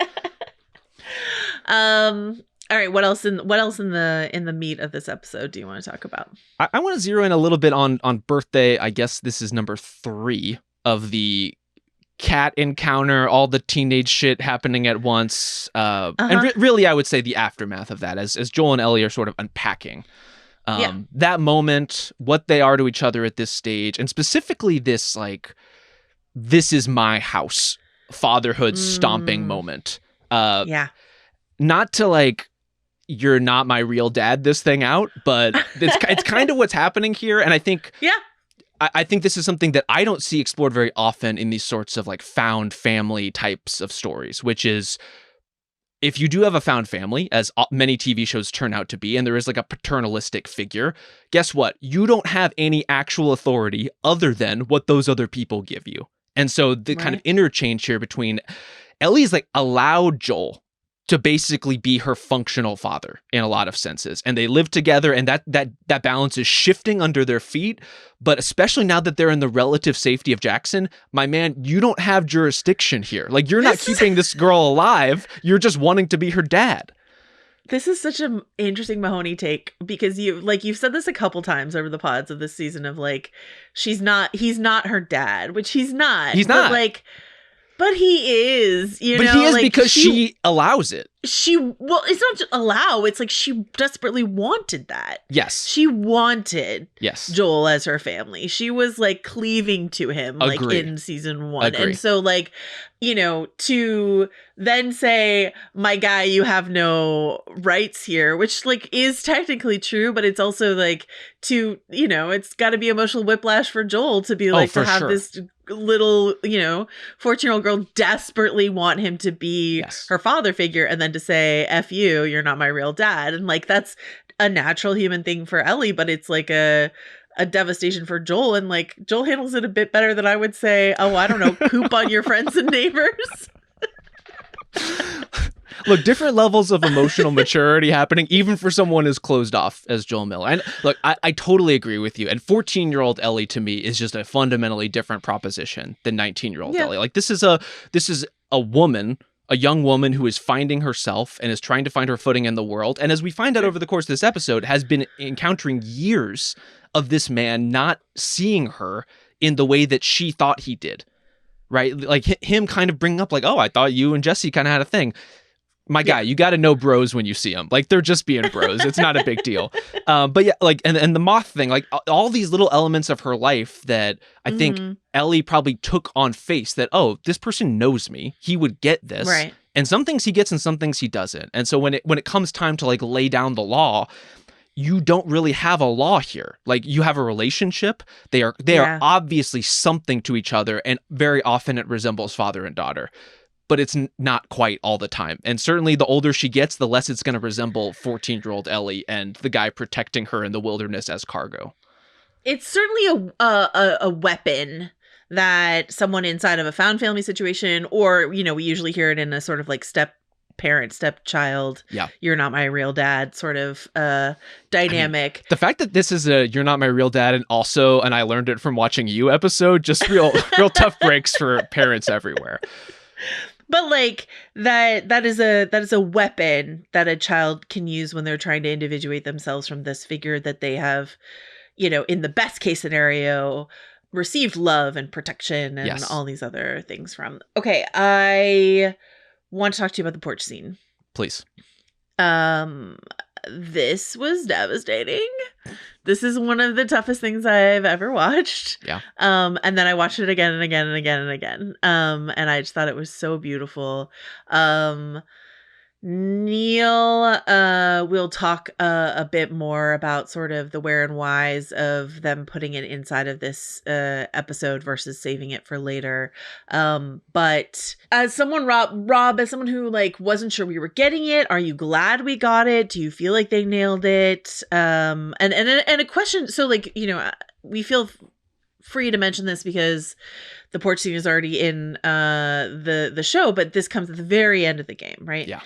All right. What else in the meat of this episode do you want to talk about? I want to zero in a little bit on birthday. I guess this is number 3 of the cat encounter, all the teenage shit happening at once. And really, I would say the aftermath of that as Joel and Ellie are sort of unpacking that moment, what they are to each other at this stage, and specifically this, like, this is my house, fatherhood stomping moment. Not to like, you're not my real dad this thing out, but it's kind of what's happening here. And I think I think this is something that I don't see explored very often in these sorts of like found family types of stories, which is if you do have a found family, as many TV shows turn out to be, and there is like a paternalistic figure, guess what? You don't have any actual authority other than what those other people give you. And so the kind of interchange here between Ellie's like allowed Joel to basically be her functional father in a lot of senses. And they live together, and that balance is shifting under their feet. But especially now that they're in the relative safety of Jackson, my man, you don't have jurisdiction here. Like, you're not keeping this girl alive. You're just wanting to be her dad. This is such an interesting Mahoney take, because you've said this a couple times over the pods of this season of like, he's not her dad, which he's not. He's not. But he is, you know. But he is, like, because she allows it. well, it's not just allow, it's like she desperately wanted that. Yes. She wanted yes. Joel as her family. She was like cleaving to him like in season 1. Agree. And so like, you know, to then say, my guy, you have no rights here, which like is technically true, but it's also like to, you know, it's got to be emotional whiplash for Joel to be like, to have this little, you know, 14-year-old girl desperately want him to be her father figure, and then to say, F you, you're not my real dad. And like, that's a natural human thing for Ellie, but it's like a devastation for Joel. And like, Joel handles it a bit better than I would say, oh, I don't know, poop on your friends and neighbors. Look, different levels of emotional maturity happening, even for someone as closed off as Joel Miller. And look, I totally agree with you. And 14-year-old Ellie to me is just a fundamentally different proposition than 19-year-old Ellie. Like this is a woman, a young woman who is finding herself and is trying to find her footing in the world. And as we find out over the course of this episode, has been encountering years of this man not seeing her in the way that she thought he did. Right? Like him kind of bringing up like, oh, I thought you and Jesse kind of had a thing. My guy, you got to know bros when you see them. Like, they're just being bros. It's not a big deal. But yeah, like, and the moth thing, like all these little elements of her life that I think Ellie probably took on face that, oh, this person knows me. He would get this. Right. And some things he gets and some things he doesn't. And so when it comes time to like lay down the law, you don't really have a law here. Like, you have a relationship. They are obviously something to each other, and very often it resembles father and daughter. But it's not quite all the time. And certainly the older she gets, the less it's going to resemble 14-year-old Ellie and the guy protecting her in the wilderness as cargo. It's certainly a weapon that someone inside of a found family situation, or, you know, we usually hear it in a sort of like step-parent, stepchild, you're not my real dad sort of dynamic. I mean, the fact that this is a you're not my real dad and also and I learned it from watching you episode, just real tough breaks for parents everywhere. But like that is a weapon that a child can use when they're trying to individuate themselves from this figure that they have, you know, in the best case scenario, received love and protection and all these other things from. Okay, I want to talk to you about the porch scene. Please. This was devastating. This is one of the toughest things I've ever watched. Yeah. And then I watched it again and again and again and again. And I just thought it was so beautiful. Neil will talk a bit more about sort of the where and whys of them putting it inside of this episode versus saving it for later. But as someone, Rob, as someone who like wasn't sure we were getting it, are you glad we got it? Do you feel like they nailed it? And a question. So like, you know, we feel free to mention this because the porch scene is already in the show, but this comes at the very end of the game, right? Yeah.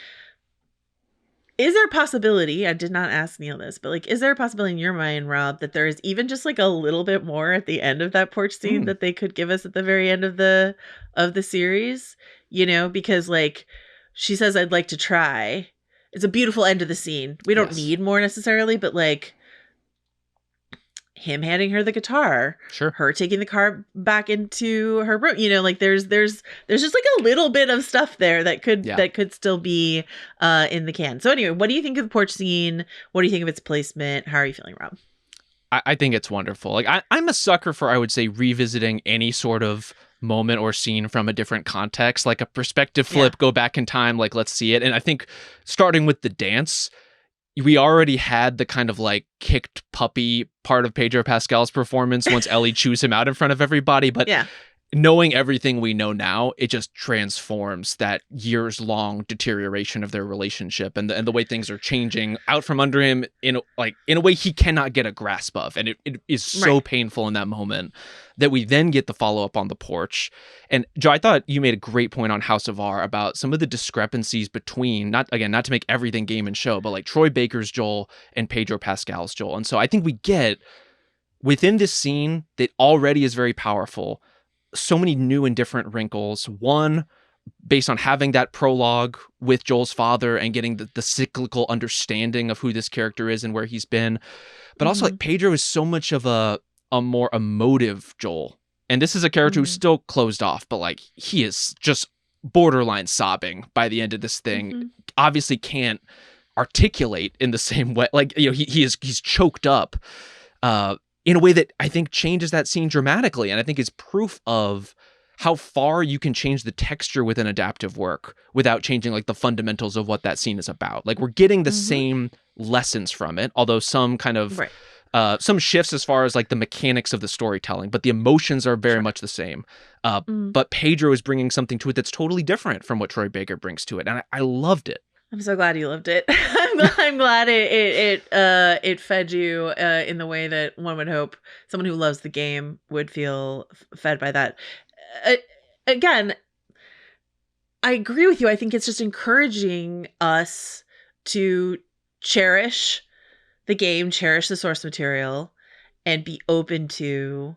Is there a possibility, I did not ask Neil this, but like, is there a possibility in your mind, Rob, that there is even just like a little bit more at the end of that porch scene that they could give us at the very end of the series? You know, because like she says, I'd like to try. It's a beautiful end of the scene. We don't need more necessarily, but like him handing her the guitar, her taking the car back into her room, you know, like there's just like a little bit of stuff there that could still be in the can. So anyway, what do you think of the porch scene? What do you think of its placement? How are you feeling, Rob? I think it's wonderful. Like I'm a sucker for, I would say, revisiting any sort of moment or scene from a different context, like a perspective flip, go back in time, like let's see it. And I think starting with the dance, we already had the kind of like kicked puppy part of Pedro Pascal's performance once Ellie chews him out in front of everybody. But knowing everything we know now, it just transforms that years long deterioration of their relationship and the way things are changing out from under him in a way he cannot get a grasp of. And it is so painful in that moment that we then get the follow up on the porch. And Joe, I thought you made a great point on House of R about some of the discrepancies between, not to make everything game and show, but like Troy Baker's Joel and Pedro Pascal's Joel. And so I think we get within this scene that already is very powerful, so many new and different wrinkles. One, based on having that prologue with Joel's father and getting the cyclical understanding of who this character is and where he's been. But also like Pedro is so much of a more emotive Joel. And this is a character who's still closed off, but like he is just borderline sobbing by the end of this thing, obviously can't articulate in the same way. Like, you know, he's choked up in a way that I think changes that scene dramatically. And I think is proof of how far you can change the texture within adaptive work without changing like the fundamentals of what that scene is about. Like, we're getting the same lessons from it, although some kind of some shifts as far as like the mechanics of the storytelling, but the emotions are very much the same. But Pedro is bringing something to it that's totally different from what Troy Baker brings to it. And I loved it. I'm so glad you loved it. I'm glad it fed you in the way that one would hope someone who loves the game would feel fed by that. Again, I agree with you. I think it's just encouraging us to cherish the game, cherish the source material, and be open to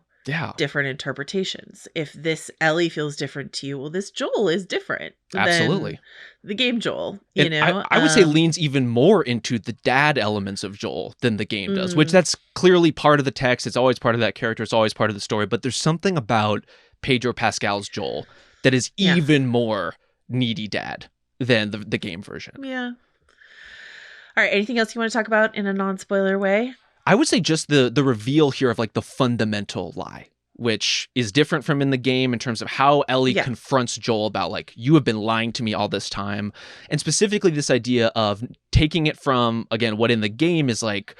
different interpretations. If this Ellie feels different to you, well, this Joel is different. Absolutely. Than the game Joel, you know? I would say leans even more into the dad elements of Joel than the game does, which that's clearly part of the text. It's always part of that character. It's always part of the story. But there's something about Pedro Pascal's Joel that is even more needy dad than the game version. Yeah. All right. Anything else you want to talk about in a non-spoiler way? I would say just the reveal here of like the fundamental lie, which is different from in the game in terms of how Ellie confronts Joel about like, you have been lying to me all this time. And specifically this idea of taking it from, again, what in the game is like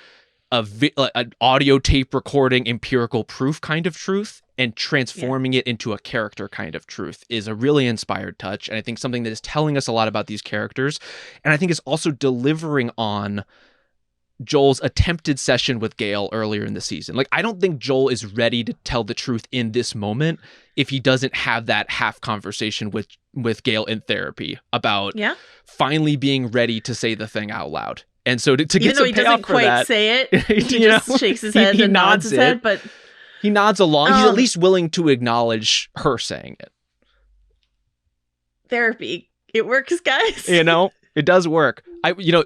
an audio tape recording empirical proof kind of truth and transforming it into a character kind of truth is a really inspired touch. And I think something that is telling us a lot about these characters. And I think it's also delivering on Joel's attempted session with Gale earlier in the season. Like, I don't think Joel is ready to tell the truth in this moment if he doesn't have that half conversation with Gale in therapy about finally being ready to say the thing out loud. And so to get some payoff for that, say it, he just shakes his head and nods his head, but he nods along. He's at least willing to acknowledge her saying it. Therapy, it works, guys. You know, it does work.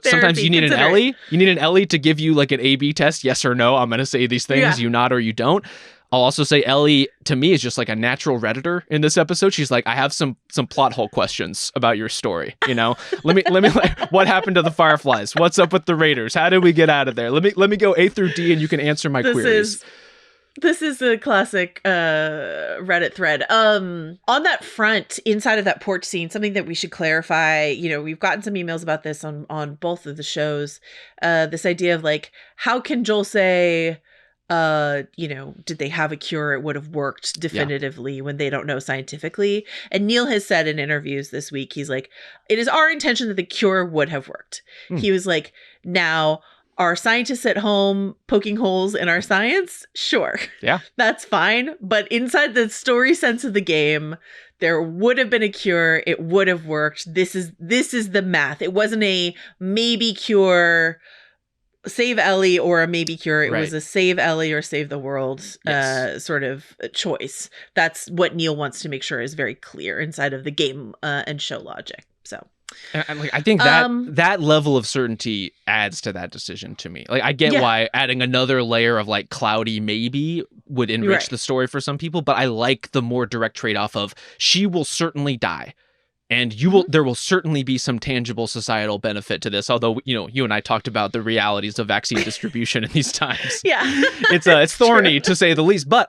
Sometimes you need an Ellie. You need an Ellie to give you like an A/B test, yes or no. I'm going to say these things, you nod or you don't. I'll also say Ellie, to me, is just like a natural Redditor in this episode. She's like, I have some plot hole questions about your story. You know, let me like, what happened to the Fireflies? What's up with the Raiders? How did we get out of there? Let me go A through D, and you can answer my queries. This is a classic Reddit thread. On that front, inside of that porch scene, something that we should clarify, you know, we've gotten some emails about this on both of the shows. This idea of like, how can Joel say, did they have a cure? It would have worked definitively when they don't know scientifically. And Neil has said in interviews this week, he's like, it is our intention that the cure would have worked. He was like, now, are scientists at home poking holes in our science? Sure. Yeah. That's fine. But inside the story sense of the game, there would have been a cure. It would have worked. This is the math. It wasn't a maybe cure, save Ellie, or a maybe cure. It was a save Ellie or save the world sort of choice. That's what Neil wants to make sure is very clear inside of the game and show logic. So. And I think that level of certainty adds to that decision to me. Like, I get why adding another layer of like cloudy maybe would enrich the story for some people, but I like the more direct trade-off of she will certainly die. And there will certainly be some tangible societal benefit to this. Although, you know, you and I talked about the realities of vaccine distribution in these times. Yeah, it's thorny to say the least. But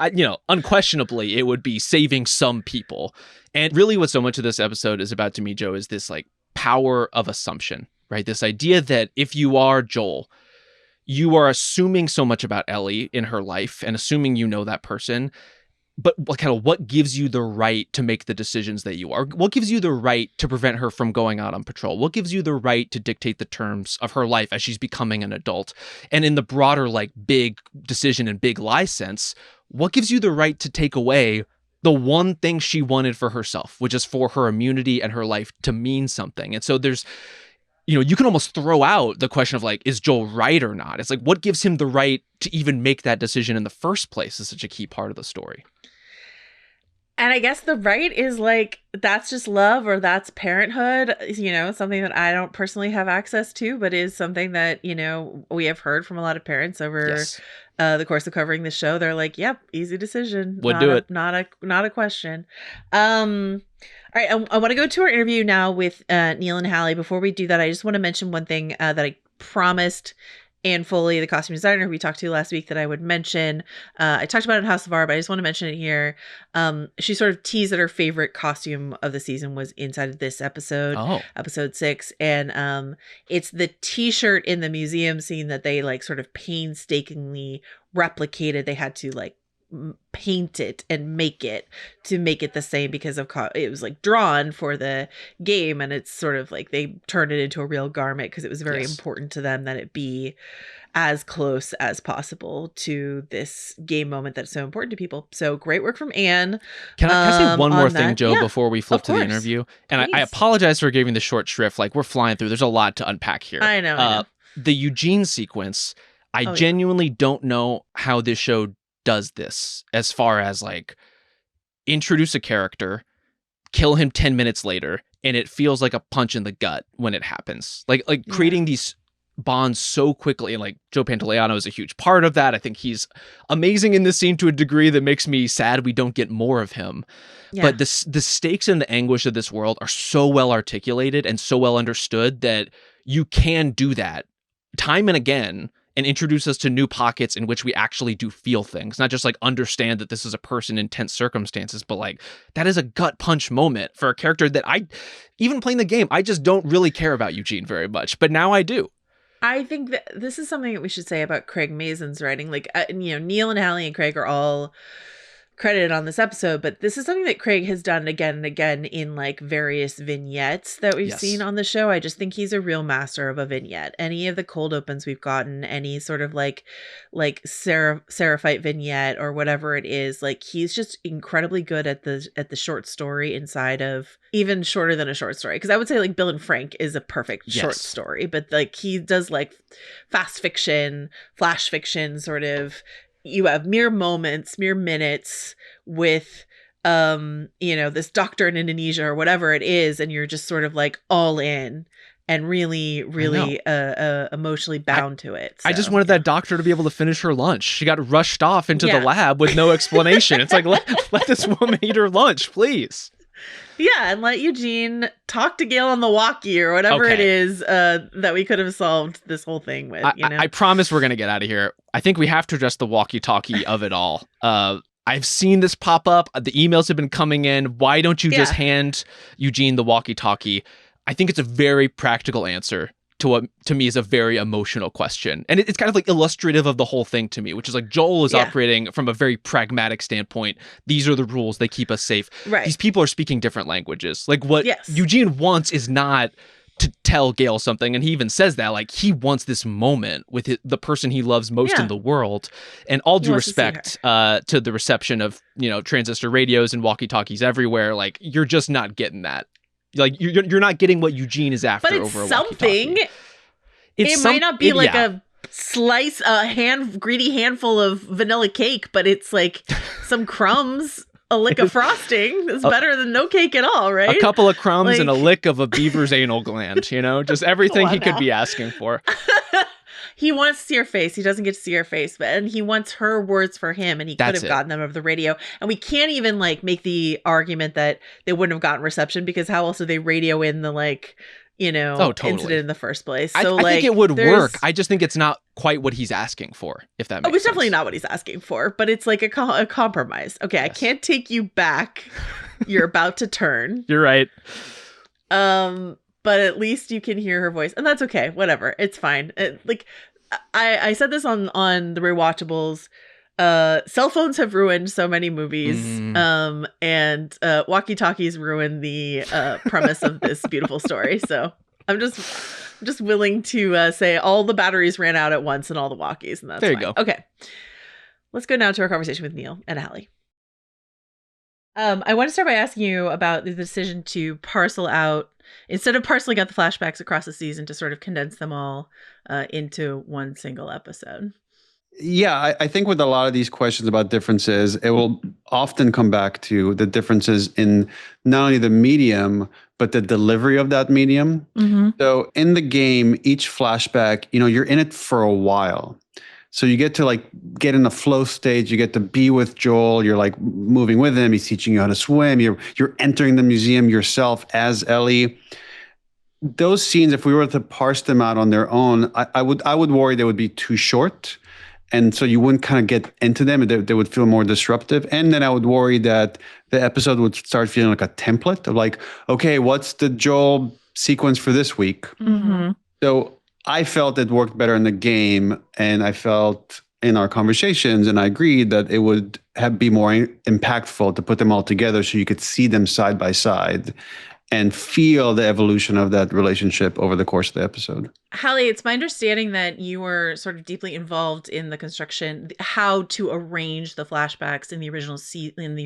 unquestionably, it would be saving some people. And really, what so much of this episode is about to me, Joe, is this like power of assumption, right? This idea that if you are Joel, you are assuming so much about Ellie in her life and assuming you know that person. But what gives you the right to make the decisions that you are? What gives you the right to prevent her from going out on patrol? What gives you the right to dictate the terms of her life as she's becoming an adult? And in the broader, like, big decision and big lie sense, what gives you the right to take away the one thing she wanted for herself, which is for her immunity and her life to mean something? And so there's, you can almost throw out the question of like, is Joel right or not? It's like, what gives him the right to even make that decision in the first place is such a key part of the story. And I guess the right is like, that's just love, or that's parenthood, something that I don't personally have access to, but is something that, we have heard from a lot of parents over the course of covering the show. They're like, yep, easy decision. Would do it. Not a question. All right, I want to go to our interview now with Neil and Halley. Before we do that, I just want to mention one thing that I promised Anne Foley, the costume designer who we talked to last week, that I would mention. I talked about it in House of R, but I just want to mention it here. She sort of teased that her favorite costume of the season was inside of this episode, episode 6. And it's the t-shirt in the museum scene that they like sort of painstakingly replicated. They had to like paint it and make it the same because of it was like drawn for the game, and it's sort of like they turned it into a real garment because it was very important to them that it be as close as possible to this game moment that's so important to people. So great work from Anne. Can I say one more thing, Joe, before we flip to the interview? And I apologize for giving the short shrift. Like, we're flying through. There's a lot to unpack here. I know. The Eugene sequence, I genuinely don't know how this show does this, as far as like introduce a character, kill him 10 minutes later, and it feels like a punch in the gut when it happens. Like creating these bonds so quickly, and like Joe Pantoliano is a huge part of that. I think he's amazing in this scene to a degree that makes me sad we don't get more of him. But the stakes and the anguish of this world are so well articulated and so well understood that you can do that time and again and introduce us to new pockets in which we actually do feel things, not just like understand that this is a person in tense circumstances, but like that is a gut punch moment for a character that even playing the game, I just don't really care about Eugene very much, but now I do. I think that this is something that we should say about Craig Mazin's writing. Like, Neil and Halley and Craig are all credited on this episode, but this is something that Craig has done again and again in like various vignettes that we've seen on the show. I just think he's a real master of a vignette. Any of the cold opens we've gotten, any sort of like Seraphite vignette or whatever it is, like he's just incredibly good at the short story inside of, even shorter than a short story. Because I would say like Bill and Frank is a perfect short story, but like he does like fast fiction, flash fiction sort of. You have mere moments, mere minutes with, this doctor in Indonesia or whatever it is. And you're just sort of like all in and really, really emotionally bound to it. So, I just wanted that doctor to be able to finish her lunch. She got rushed off into the lab with no explanation. It's like, let this woman eat her lunch, please. Yeah, and let Eugene talk to Gail on the walkie or whatever it is that we could have solved this whole thing with. I promise we're going to get out of here. I think we have to address the walkie-talkie of it all. I've seen this pop up. The emails have been coming in. Why don't you just hand Eugene the walkie-talkie? I think it's a very practical answer to what to me is a very emotional question. And it's kind of like illustrative of the whole thing to me, which is like Joel is operating from a very pragmatic standpoint. These are the rules. They keep us safe. Right. These people are speaking different languages. Like what Eugene wants is not to tell Gail something. And he even says that, like, he wants this moment with the person he loves most in the world. And all due respect to the reception of, transistor radios and walkie-talkies everywhere, like, you're just not getting that. Like, you're not getting what Eugene is after over a walkie-talkie. It might not be like a slice, greedy handful of vanilla cake, but it's like some crumbs, a lick of frosting. It's better than no cake at all, right? A couple of crumbs and a lick of a beaver's anal gland, just everything he could be asking for. He wants to see her face. He doesn't get to see her face, and he wants her words for him, and he could have gotten them over the radio. And we can't even like make the argument that they wouldn't have gotten reception, because how else would they radio in the incident in the first place? So I think it would work. I just think it's not quite what he's asking for, if that makes sense. It's definitely not what he's asking for, but it's like a compromise. Okay, yes. I can't take you back. You're about to turn. You're right. But at least you can hear her voice, and that's okay. Whatever, it's fine. I said this on the rewatchables. Cell phones have ruined so many movies, and walkie-talkies ruin the premise of this beautiful story. So I'm just willing to say all the batteries ran out at once and all the walkies, and that's there you fine. go. Okay, let's go now to our conversation with Neil and Halley. I want to start by asking you about the decision to parcel out, instead of parceling out the flashbacks across the season, to sort of condense them all into one single episode. Yeah, I think with a lot of these questions about differences, it will often come back to the differences in not only the medium, but the delivery of that medium. Mm-hmm. So in the game, each flashback, you're in it for a while. So you get to like get in a flow stage. You get to be with Joel. You're like moving with him. He's teaching you how to swim. You're entering the museum yourself as Ellie. Those scenes, if we were to parse them out on their own, I would worry they would be too short. And so you wouldn't kind of get into them, and they would feel more disruptive. And then I would worry that the episode would start feeling like a template of like, okay, what's the Joel sequence for this week? Mm-hmm. So I felt it worked better in the game, and I felt in our conversations, and I agreed that it would be more impactful to put them all together so you could see them side by side and feel the evolution of that relationship over the course of the episode. Halley, it's my understanding that you were sort of deeply involved in the construction, how to arrange the flashbacks in the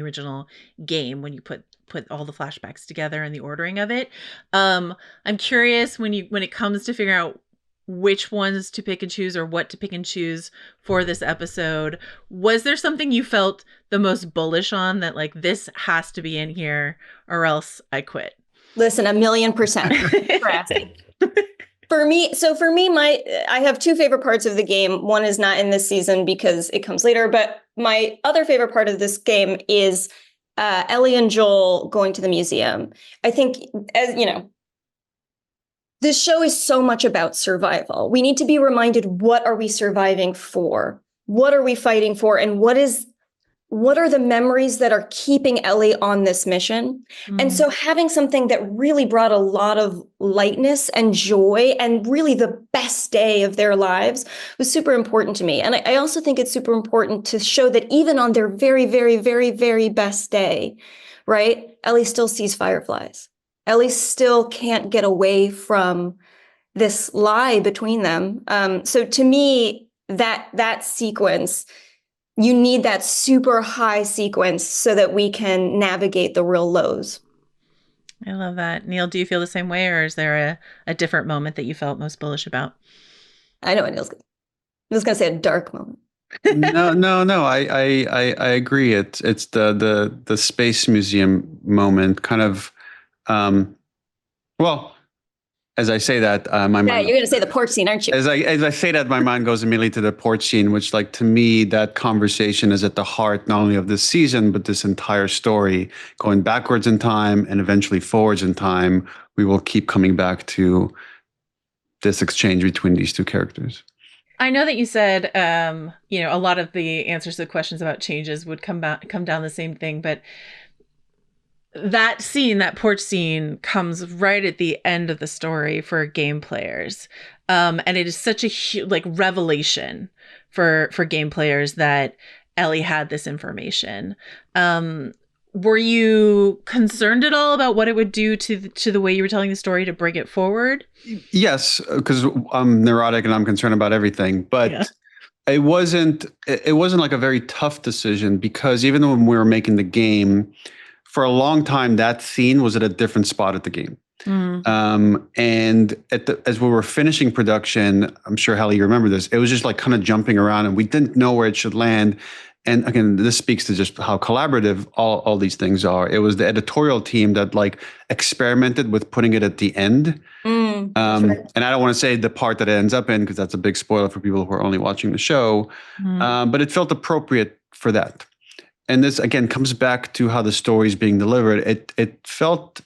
original game when you put all the flashbacks together and the ordering of it. I'm curious when it comes to figuring out which ones to pick and choose or what to pick and choose for this episode, was there something you felt the most bullish on that like this has to be in here or else I quit? Listen, 1,000,000% for asking. For me, I have two favorite parts of the game. One is not in this season because it comes later, but my other favorite part of this game is Ellie and Joel going to the museum. I think, as you know, this show is so much about survival. We need to be reminded, what are we surviving for? What are we fighting for? And what are the memories that are keeping Ellie on this mission? Mm. And so having something that really brought a lot of lightness and joy and really the best day of their lives was super important to me. And I also think it's super important to show that even on their very, very, very, very best day, right, Ellie still sees fireflies. Ellie still can't get away from this lie between them. So to me, that sequence, you need that super high sequence so that we can navigate the real lows. I love that. Neil, do you feel the same way, or is there a different moment that you felt most bullish about? I know what Neil's going to say. Neil's going to say a dark moment. No. I agree. It's the Space Museum moment, kind of. Well, as I say that, my mind. Yeah, you're going to say the porch scene, aren't you? As I say that, my mind goes immediately to the porch scene, which, like, to me, that conversation is at the heart not only of this season but this entire story, going backwards in time and eventually forwards in time. We will keep coming back to this exchange between these two characters. I know that you said, a lot of the answers to the questions about changes would come down the same thing, but that scene, that porch scene, comes right at the end of the story for game players. And it is such a huge, revelation for game players that Ellie had this information. Were you concerned at all about what it would do to the way you were telling the story to bring it forward? Yes, because I'm neurotic and I'm concerned about everything. But yeah. It wasn't like a very tough decision, because even when we were making the game, for a long time, that scene was at a different spot at the game. Mm. And as we were finishing production, I'm sure, Halley, you remember this, it was just like kind of jumping around and we didn't know where it should land. And again, this speaks to just how collaborative all these things are. It was the editorial team that experimented with putting it at the end. Sure. And I don't want to say the part that it ends up in, because that's a big spoiler for people who are only watching the show. But it felt appropriate for that. And this, again, comes back to how the story is being delivered. It felt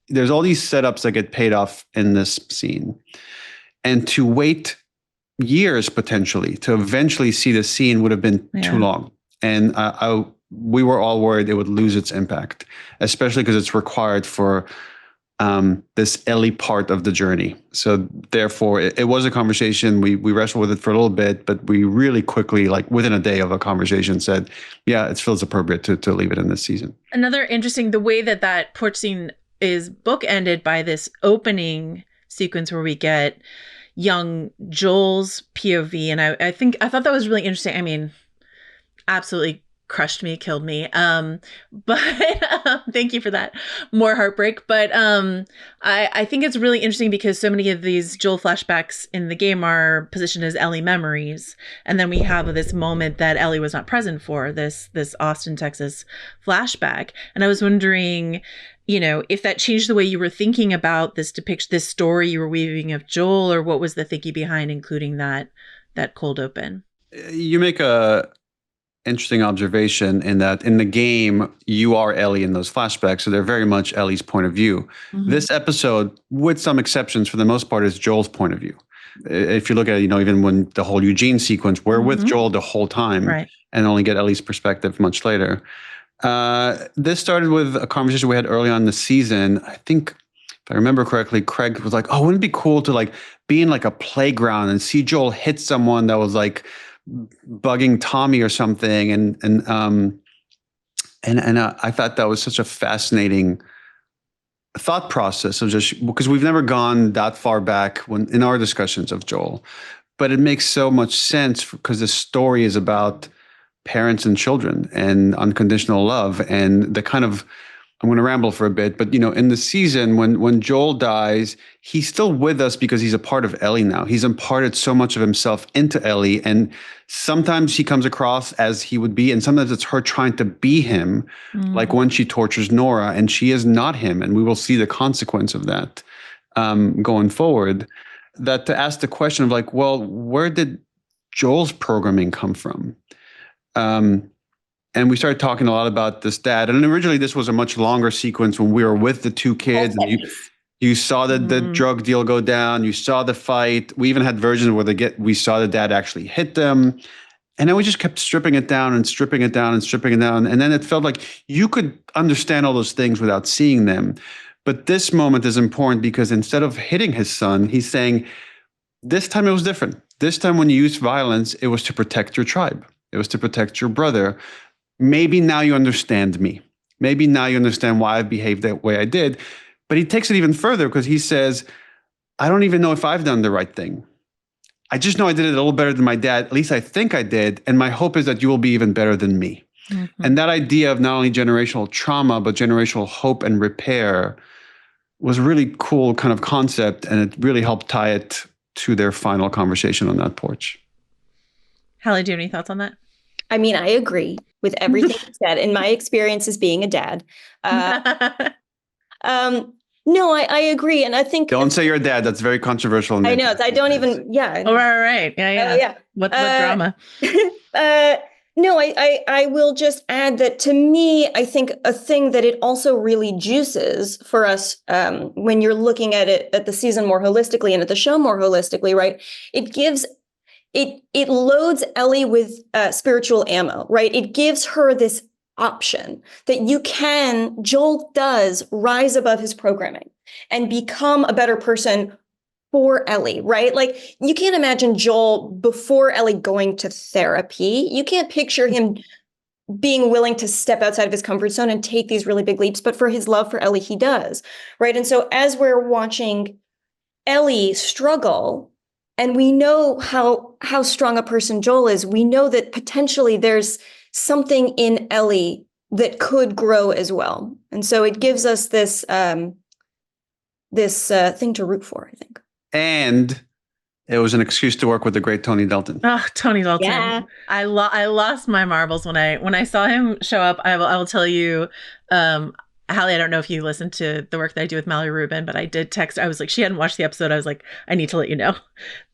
there's all these setups that get paid off in this scene. And to wait years, potentially, to eventually see the scene would have been too long. And we were all worried it would lose its impact, especially because it's required for this Ellie part of the journey. So therefore, it was a conversation. We wrestled with it for a little bit, but we really quickly, within a day of a conversation, said, yeah, it feels appropriate to leave it in this season. Another interesting, the way that porch scene is bookended by this opening sequence where we get young Joel's POV. And I thought that was really interesting. I mean, absolutely crushed me, killed me. But thank you for that. More heartbreak. But I think it's really interesting because so many of these Joel flashbacks in the game are positioned as Ellie memories. And then we have this moment that Ellie was not present for, this Austin, Texas flashback. And I was wondering, if that changed the way you were thinking about this depiction, this story you were weaving of Joel, or what was the thinking behind including that cold open? You make a interesting observation in that in the game, you are Ellie in those flashbacks, so they're very much Ellie's point of view. Mm-hmm. This episode, with some exceptions, for the most part, is Joel's point of view. If you look at it, even when the whole Eugene sequence, we're with Joel the whole time, and only get Ellie's perspective much later. This started with a conversation we had early on in the season. I think, if I remember correctly, Craig was like, "Oh, wouldn't it be cool to like be in like a playground and see Joel hit someone that was like bugging Tommy or something?" And I thought that was such a fascinating thought process of just because we've never gone that far back when in our discussions of Joel, but it makes so much sense because the story is about parents and children and unconditional love and the kind of, I'm going to ramble for a bit, but in the season when Joel dies, he's still with us because he's a part of Ellie now. He's imparted so much of himself into Ellie, and sometimes he comes across as he would be, and sometimes it's her trying to be him, like when she tortures Nora, and she is not him, and we will see the consequence of that going forward. That to ask the question of like, well, where did Joel's programming come from? And we started talking a lot about this dad. And originally this was a much longer sequence when we were with the two kids and you saw the drug deal go down. You saw the fight. We even had versions where we saw the dad actually hit them. And then we just kept stripping it down and stripping it down and stripping it down. And then it felt like you could understand all those things without seeing them. But this moment is important because instead of hitting his son, he's saying, this time it was different. This time when you used violence, it was to protect your tribe. It was to protect your brother. Maybe now you understand me. Maybe now you understand why I behaved that way I did. But he takes it even further because he says, I don't even know if I've done the right thing. I just know I did it a little better than my dad. At least I think I did. And my hope is that you will be even better than me. And that idea of not only generational trauma, but generational hope and repair was a really cool kind of concept. And it really helped tie it to their final conversation on that porch. Halley, do you have any thoughts on that? I mean, I agree with everything you said. In my experience as being a dad, no, I agree, and I think don't say you're a dad. That's very controversial. I know. I don't even. Yeah. Oh, right. Yeah. What drama? No, I will just add that to me, I think a thing that it also really juices for us when you're looking at the season more holistically and at the show more holistically, right? It loads Ellie with spiritual ammo, right? It gives her this option that Joel does rise above his programming and become a better person for Ellie, right? Like you can't imagine Joel before Ellie going to therapy. You can't picture him being willing to step outside of his comfort zone and take these really big leaps, but for his love for Ellie, he does, right? And so as we're watching Ellie struggle, and we know how strong a person Joel is, we know that potentially there's something in Ellie that could grow as well. And so it gives us this thing to root for, I think. And it was an excuse to work with the great Tony Dalton. Oh, Tony Dalton. Yeah. I lost my marbles when I saw him show up. I will tell you, Halley, I don't know if you listened to the work that I do with Mallory Rubin, but I did text. I was like, she hadn't watched the episode. I was like, I need to let you know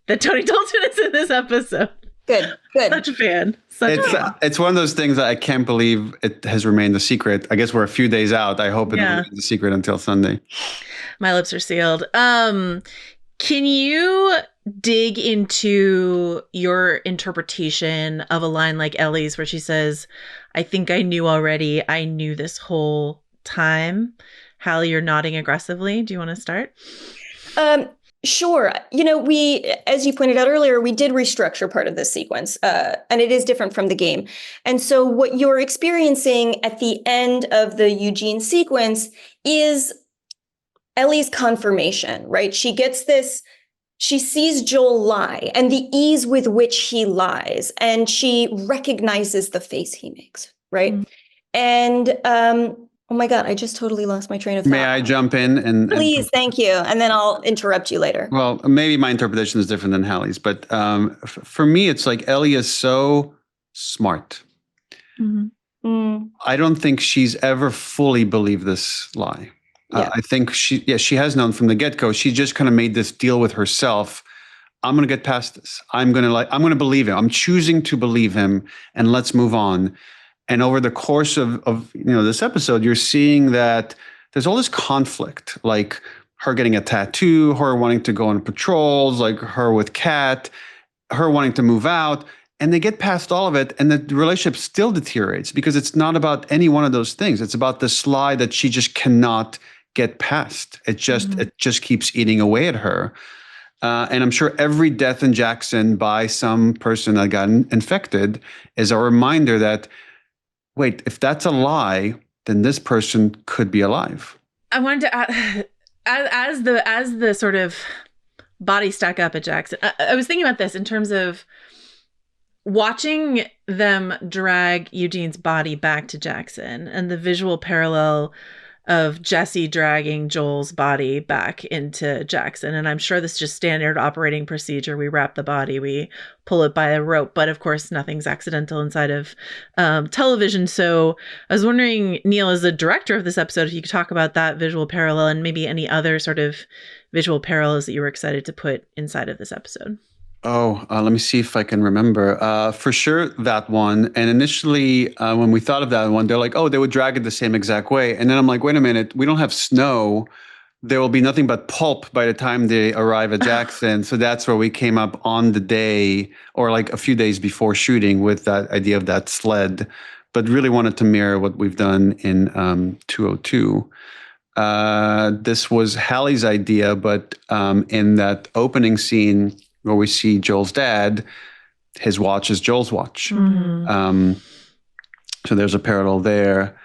that Tony Dalton is in this episode. Good. Such a fan. It's one of those things that I can't believe it has remained a secret. I guess we're a few days out. I hope it remains a secret until Sunday. My lips are sealed. Can you dig into your interpretation of a line like Ellie's where she says, I think I knew already. I knew this whole time. Halley, you're nodding aggressively. Do you want to start? Sure. We, as you pointed out earlier, we did restructure part of this sequence, and it is different from the game. And so what you're experiencing at the end of the Eugene sequence is Ellie's confirmation, right? She sees Joel lie and the ease with which he lies, and she recognizes the face he makes, right? Mm-hmm. And oh my God, I just totally lost my train of thought. May I jump in? Please, thank you. And then I'll interrupt you later. Well, maybe my interpretation is different than Halley's, but for me, it's like Ellie is so smart. Mm-hmm. Mm. I don't think she's ever fully believed this lie. Yeah. I think she has known from the get-go. She just kind of made this deal with herself. I'm going to get past this. I'm going to believe him. I'm choosing to believe him, and let's move on. And over the course of this episode, you're seeing that there's all this conflict, like her getting a tattoo, her wanting to go on patrols, like her with Kat, her wanting to move out. And they get past all of it, and the relationship still deteriorates because it's not about any one of those things. It's about the slide that she just cannot get past. It just keeps eating away at her. And I'm sure every death in Jackson by some person that got infected is a reminder that, wait, if that's a lie, then this person could be alive. I wanted to add, as the sort of body stack up at Jackson, I was thinking about this in terms of watching them drag Eugene's body back to Jackson and the visual parallel of Jesse dragging Joel's body back into Jackson. And I'm sure this is just standard operating procedure. We wrap the body, we pull it by a rope, but of course nothing's accidental inside of television. So I was wondering, Neil, as the director of this episode, if you could talk about that visual parallel and maybe any other sort of visual parallels that you were excited to put inside of this episode. Oh, let me see if I can remember. For sure, that one. And initially, when we thought of that one, they're like, oh, they would drag it the same exact way. And then I'm like, wait a minute, we don't have snow. There will be nothing but pulp by the time they arrive at Jackson. So that's where we came up on the day or like a few days before shooting with that idea of that sled, but really wanted to mirror what we've done in 202. This was Halley's idea, but in that opening scene, where we see Joel's dad, his watch is Joel's watch. Mm-hmm. So there's a parallel there.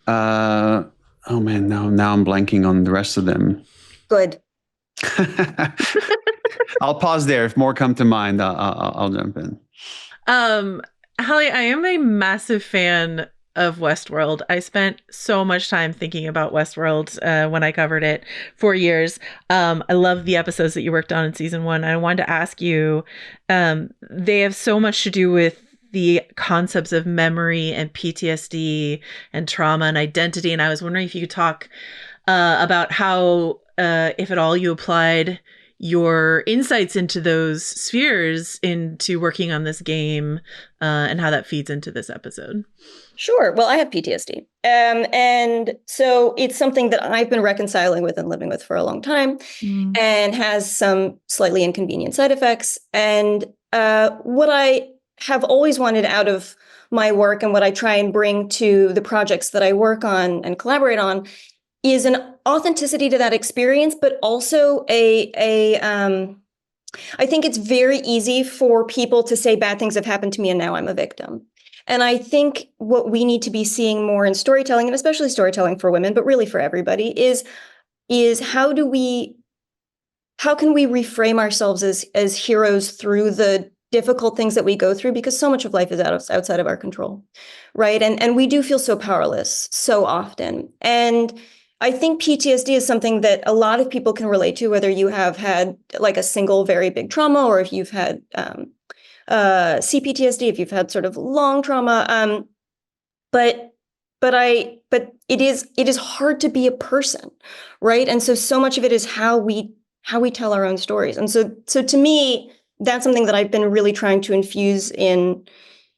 Oh man, now I'm blanking on the rest of them. Good. I'll pause there. If more come to mind, I'll jump in. Halley, I am a massive fan of Westworld. I spent so much time thinking about Westworld when I covered it for years. I love the episodes that you worked on in season 1. I wanted to ask you, they have so much to do with the concepts of memory and PTSD and trauma and identity. And I was wondering if you could talk about how, if at all, you applied your insights into those spheres into working on this game and how that feeds into this episode. Sure. Well, I have PTSD. And so it's something that I've been reconciling with and living with for a long time and has some slightly inconvenient side effects. And what I have always wanted out of my work and what I try and bring to the projects that I work on and collaborate on is an authenticity to that experience, but also I think it's very easy for people to say bad things have happened to me and now I'm a victim. And I think what we need to be seeing more in storytelling, and especially storytelling for women, but really for everybody, is how can we reframe ourselves as heroes through the difficult things that we go through, because so much of life is outside of our control, right? And we do feel so powerless so often. And I think PTSD is something that a lot of people can relate to, whether you have had like a single very big trauma or if you've had CPTSD, if you've had sort of long trauma. But it is hard to be a person, right? And so much of it is how we tell our own stories. And so to me, that's something that I've been really trying to infuse in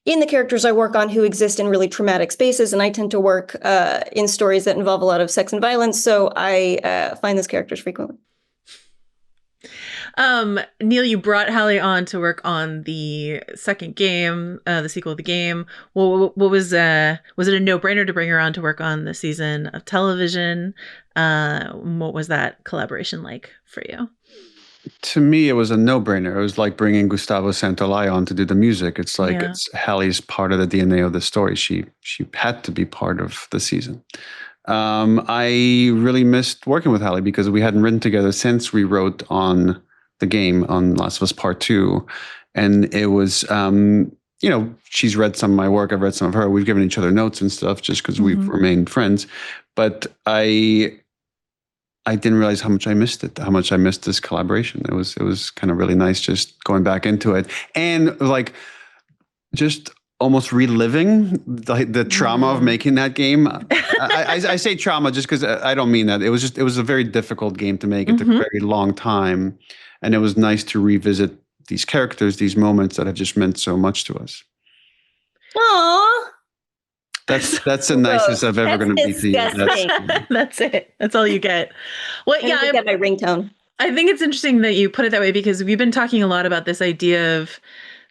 the characters I work on who exist in really traumatic spaces. And I tend to work in stories that involve a lot of sex and violence. So I find those characters frequently. Neil, you brought Halley on to work on the second game, the sequel of the game. What was it a no-brainer to bring her on to work on the season of television? What was that collaboration like for you? To me, it was a no-brainer. It was like bringing Gustavo Santaolalla on to do the music. It's like it's Halley's part of the DNA of the story. She had to be part of the season. I really missed working with Halley because we hadn't written together since we wrote on the game on Last of Us Part 2. And it was, she's read some of my work. I've read some of her. We've given each other notes and stuff just because we've remained friends. But I didn't realize how much I missed it, how much I missed this collaboration. It was kind of really nice just going back into it. And like just almost reliving the trauma of making that game. I say trauma just because I don't mean that. It was a very difficult game to make. It took a very long time. And it was nice to revisit these characters, these moments that have just meant so much to us. Aww. That's the nicest I've ever going to be to you. That's it. That's all you get. Well, yeah, I get my ringtone. I think it's interesting that you put it that way, because we've been talking a lot about this idea of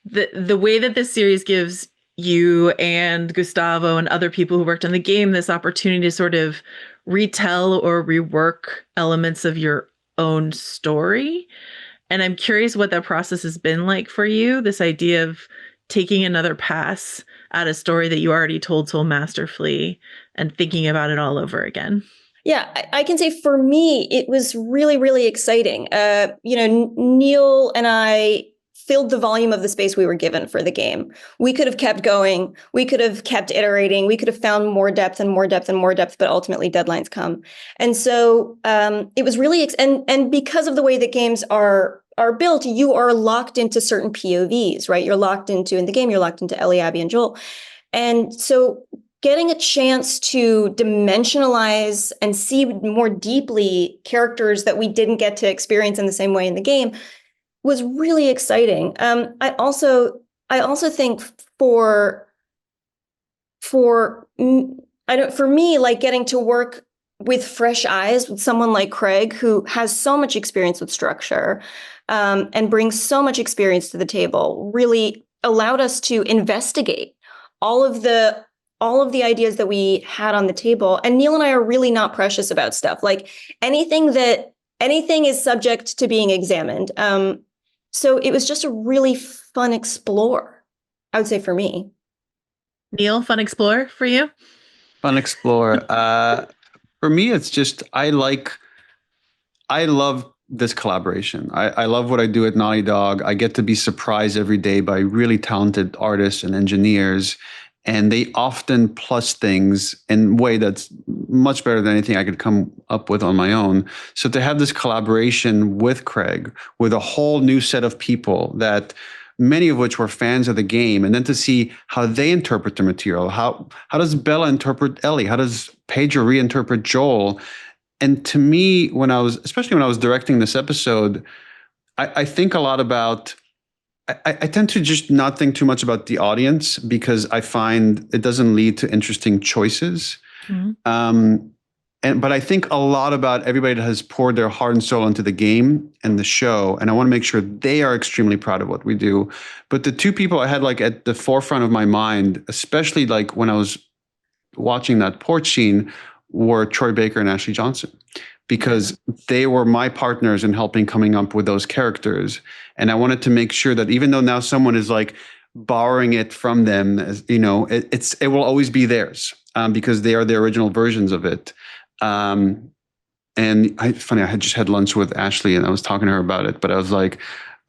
the way that this series gives you and Gustavo and other people who worked on the game this opportunity to sort of retell or rework elements of your own story. And I'm curious what that process has been like for you, this idea of taking another pass at a story that you already told so masterfully and thinking about it all over again. Yeah, I can say for me, it was really, really exciting. Neil and I filled the volume of the space we were given for the game. We could have kept going. We could have kept iterating. We could have found more depth and more depth and more depth, but ultimately deadlines come. And so it was really, and because of the way that games are built, you are locked into certain POVs, right? You're locked into, in the game, you're locked into Ellie, Abby, and Joel. And so getting a chance to dimensionalize and see more deeply characters that we didn't get to experience in the same way in the game was really exciting. I also think for me, like getting to work with fresh eyes with someone like Craig, who has so much experience with structure and brings so much experience to the table, really allowed us to investigate all of the ideas that we had on the table. And Neil and I are really not precious about stuff. Like anything is subject to being examined. So it was just a really fun explore, I would say, for me. Neil, fun explore for you? Fun explore. For me, it's just, I love this collaboration. I love what I do at Naughty Dog. I get to be surprised every day by really talented artists and engineers, and they often plus things in a way that's much better than anything I could come up with on my own. So to have this collaboration with Craig, with a whole new set of people that many of which were fans of the game, and then to see how they interpret the material. How does Bella interpret Ellie? How does Pedro reinterpret Joel? And to me, especially when I was directing this episode, I think a lot about, I tend to just not think too much about the audience, because I find it doesn't lead to interesting choices. Mm-hmm. But I think a lot about everybody that has poured their heart and soul into the game and the show, and I want to make sure they are extremely proud of what we do. But the two people I had like at the forefront of my mind, especially like when I was watching that porch scene, were Troy Baker and Ashley Johnson, because they were my partners in helping coming up with those characters. And I wanted to make sure that even though now someone is like borrowing it from them, it will always be theirs, because they are the original versions of it. And I had just had lunch with Ashley and I was talking to her about it, but I was like,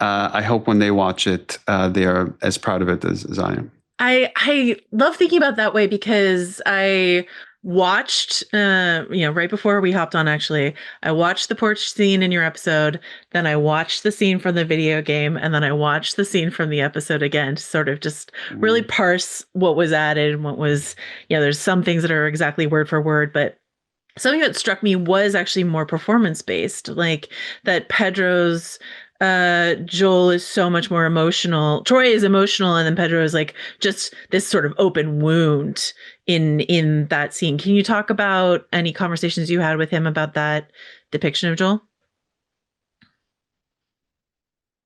I hope when they watch it, they are as proud of it as I am. I love thinking about that way, because I watched, right before we hopped on, actually, I watched the porch scene in your episode, then I watched the scene from the video game, and then I watched the scene from the episode again to sort of just really parse what was added and what was, there's some things that are exactly word for word, but something that struck me was actually more performance-based, like that Pedro's Joel is so much more emotional. Troy is emotional, and then Pedro is like just this sort of open wound in that scene. Can you talk about any conversations you had with him about that depiction of Joel?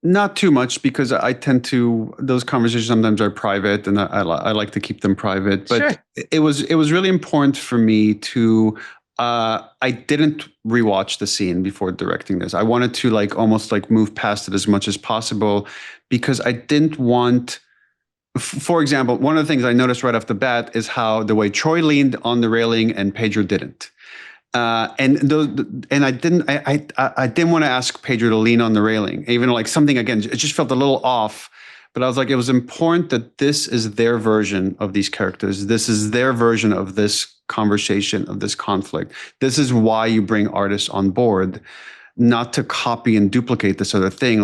Not too much, because I tend to, those conversations sometimes are private, and I like to keep them private. But sure. It was really important for me to. I didn't rewatch the scene before directing this. I wanted to almost move past it as much as possible, because I didn't want, for example, one of the things I noticed right off the bat is how the way Troy leaned on the railing and Pedro didn't. I didn't want to ask Pedro to lean on the railing, even something, again, it just felt a little off. But I was like, it was important that this is their version of these characters. This is their version of this conversation, of this conflict. This is why you bring artists on board, not to copy and duplicate this other thing.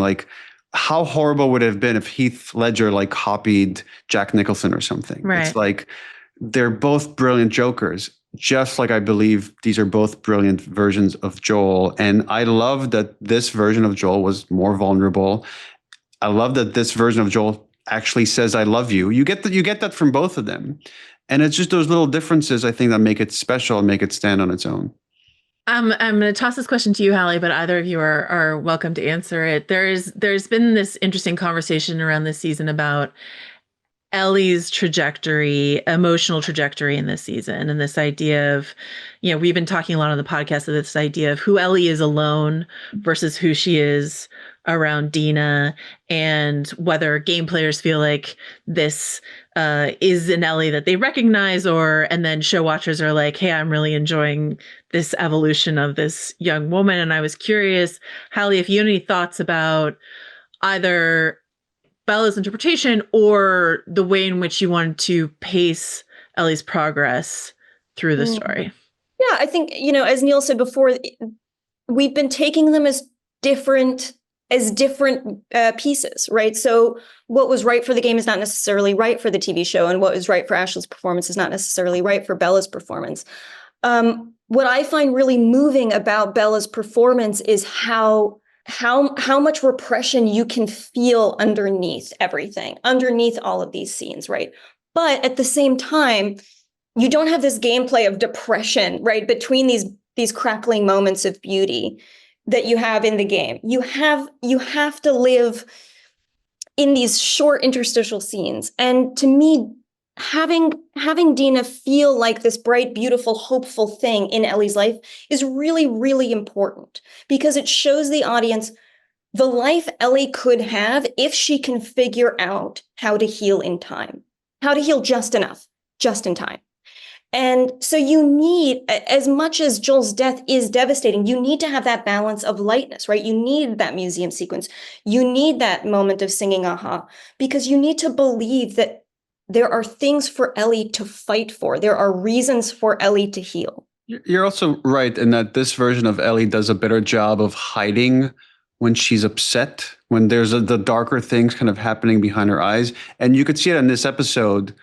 How horrible would it have been if Heath Ledger copied Jack Nicholson or something? Right. It's they're both brilliant Jokers, just like I believe these are both brilliant versions of Joel. And I love that this version of Joel was more vulnerable. I love that this version of Joel actually says, I love you. You get that from both of them. And it's just those little differences, I think, that make it special and make it stand on its own. I'm going to toss this question to you, Halley, but either of you are welcome to answer it. There's been this interesting conversation around this season about Ellie's trajectory, emotional trajectory in this season, and this idea of, we've been talking a lot on the podcast of this idea of who Ellie is alone versus who she is around Dina, and whether game players feel like this is an Ellie that they recognize, and then show watchers are like, hey, I'm really enjoying this evolution of this young woman. And I was curious, Halley, if you had any thoughts about either Bella's interpretation or the way in which you wanted to pace Ellie's progress through the story. Yeah, I think, as Neil said before, we've been taking them as different pieces, right? So what was right for the game is not necessarily right for the TV show, and what was right for Ashley's performance is not necessarily right for Bella's performance. What I find really moving about Bella's performance is how much repression you can feel underneath everything, underneath all of these scenes, right? But at the same time, you don't have this gameplay of depression, right? Between these crackling moments of beauty that you have in the game. You have to live in these short interstitial scenes. And to me, having Dina feel like this bright, beautiful, hopeful thing in Ellie's life is really, really important, because it shows the audience the life Ellie could have if she can figure out how to heal in time, how to heal just enough, just in time. And so you need, as much as Joel's death is devastating, you need to have that balance of lightness, right? You need that museum sequence. You need that moment of singing aha, because you need to believe that there are things for Ellie to fight for. There are reasons for Ellie to heal. You're also right in that this version of Ellie does a better job of hiding when she's upset, when there's the darker things kind of happening behind her eyes. And you could see it in this episode.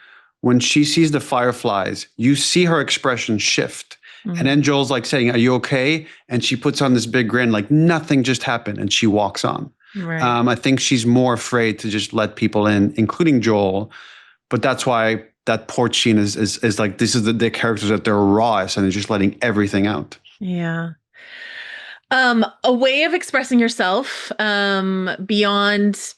When she sees the fireflies, you see her expression shift. Mm-hmm. And then Joel's like saying, are you okay? And she puts on this big grin, like nothing just happened. And she walks on. Right. I think she's more afraid to just let people in, including Joel. But that's why that porch scene is like, this is the characters at their rawest, and they're just letting everything out. Yeah. A way of expressing yourself beyond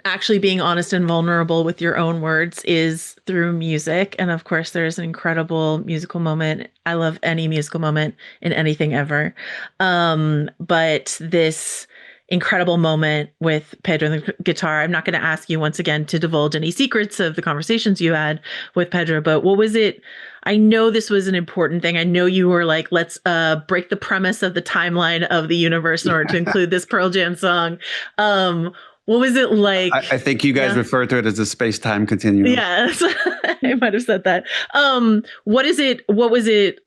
actually being honest and vulnerable with your own words is through music. And of course, there's an incredible musical moment. I love any musical moment in anything ever. But this incredible moment with Pedro and the guitar, I'm not going to ask you once again to divulge any secrets of the conversations you had with Pedro, but what was it? I know this was an important thing. I know you were like, let's break the premise of the timeline of the universe in order to include this Pearl Jam song. What was it like? I think you guys refer to it as a space-time continuum. Yes, I might have said that. What is it? What was it?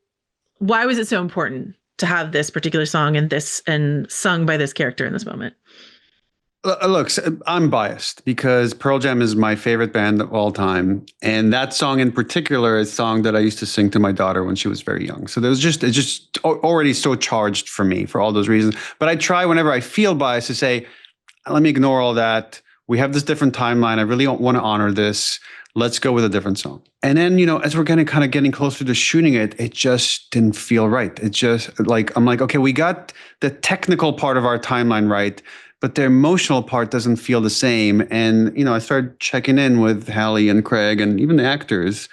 Why was it so important to have this particular song and sung by this character in this moment? Look, I'm biased because Pearl Jam is my favorite band of all time. And that song in particular is a song that I used to sing to my daughter when she was very young. So it's just already so charged for me for all those reasons. But I try whenever I feel biased to say, let me ignore all that. We have this different timeline. I really don't want to honor this. Let's go with a different song. And then, as we're getting closer to shooting it, it just didn't feel right. It just like, I'm like, okay, we got the technical part of our timeline right, but the emotional part doesn't feel the same. And, I started checking in with Halley and Craig and even the actors,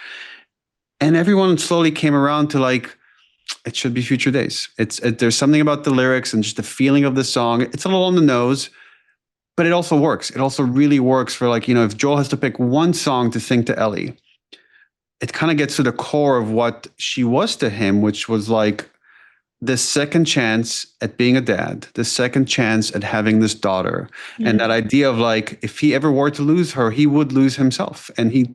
and everyone slowly came around to like, it should be Future Days. There's something about the lyrics and just the feeling of the song. It's a little on the nose, but it also works. It also really works for like, if Joel has to pick one song to sing to Ellie, it kind of gets to the core of what she was to him, which was like the second chance at being a dad, the second chance at having this daughter. Mm-hmm. And that idea of like, if he ever were to lose her, he would lose himself. And he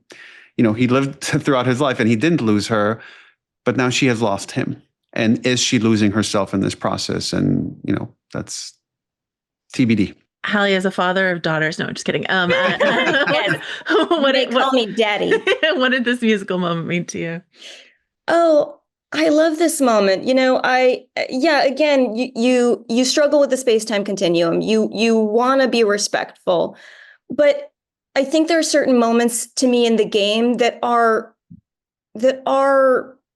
lived throughout his life and he didn't lose her, but now she has lost him. And is she losing herself in this process? And, that's TBD. Halley, as a father of daughters, no, just kidding. Yes. Call me daddy. What did this musical moment mean to you? Oh, I love this moment. Again, you struggle with the space-time continuum. You want to be respectful, but I think there are certain moments to me in the game that are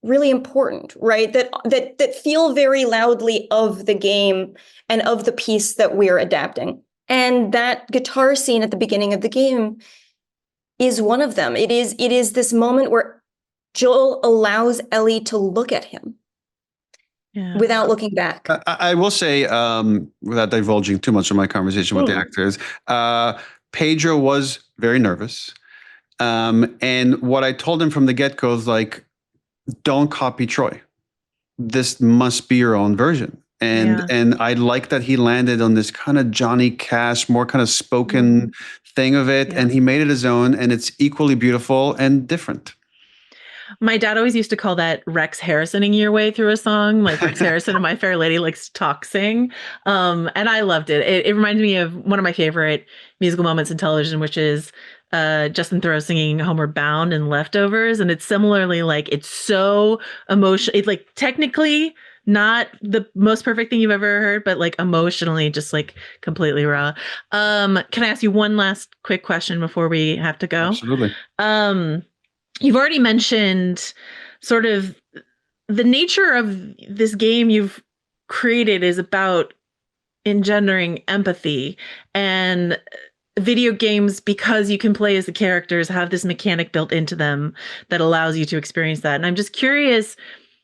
really important, right? That feel very loudly of the game and of the piece that we're adapting. And that guitar scene at the beginning of the game is one of them. It is this moment where Joel allows Ellie to look at him without looking back. I will say, without divulging too much of my conversation with the actors, Pedro was very nervous. And what I told him from the get-go is like, don't copy Troy. This must be your own version. And I like that he landed on this kind of Johnny Cash, more kind of spoken thing of it. And he made it his own, and it's equally beautiful and different. My dad always used to call that Rex Harrisoning your way through a song, like Rex Harrison and My Fair Lady likes to talk sing. And I loved it. It reminded me of one of my favorite musical moments in television, which is Justin Theroux singing Homeward Bound and Leftovers. And it's similarly like, it's so emotional. It's like technically not the most perfect thing you've ever heard, but like emotionally just like completely raw. Can I ask you one last quick question before we have to go? Absolutely. You've already mentioned sort of the nature of this game you've created is about engendering empathy, and video games, because you can play as the characters, have this mechanic built into them that allows you to experience that. And I'm just curious,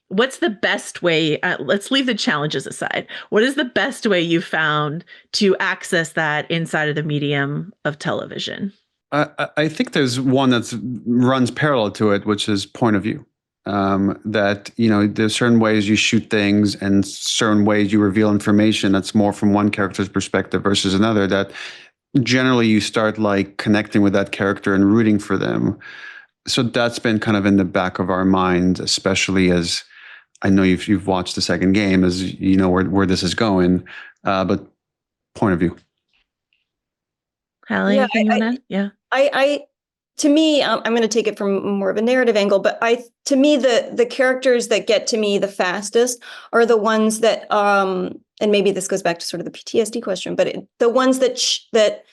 what's the best way, let's leave the challenges aside. What is the best way you found to access that inside of the medium of television? I think there's one that runs parallel to it, which is point of view. That, there's certain ways you shoot things and certain ways you reveal information that's more from one character's perspective versus another, that generally you start like connecting with that character and rooting for them. So that's been kind of in the back of our minds, especially as I know you've watched the second game, as you know where this is going, but point of view. Halley, anything you want to? Yeah. To me, I'm going to take it from more of a narrative angle, but to me, the characters that get to me the fastest are the ones that, and maybe this goes back to sort of the PTSD question, but the ones that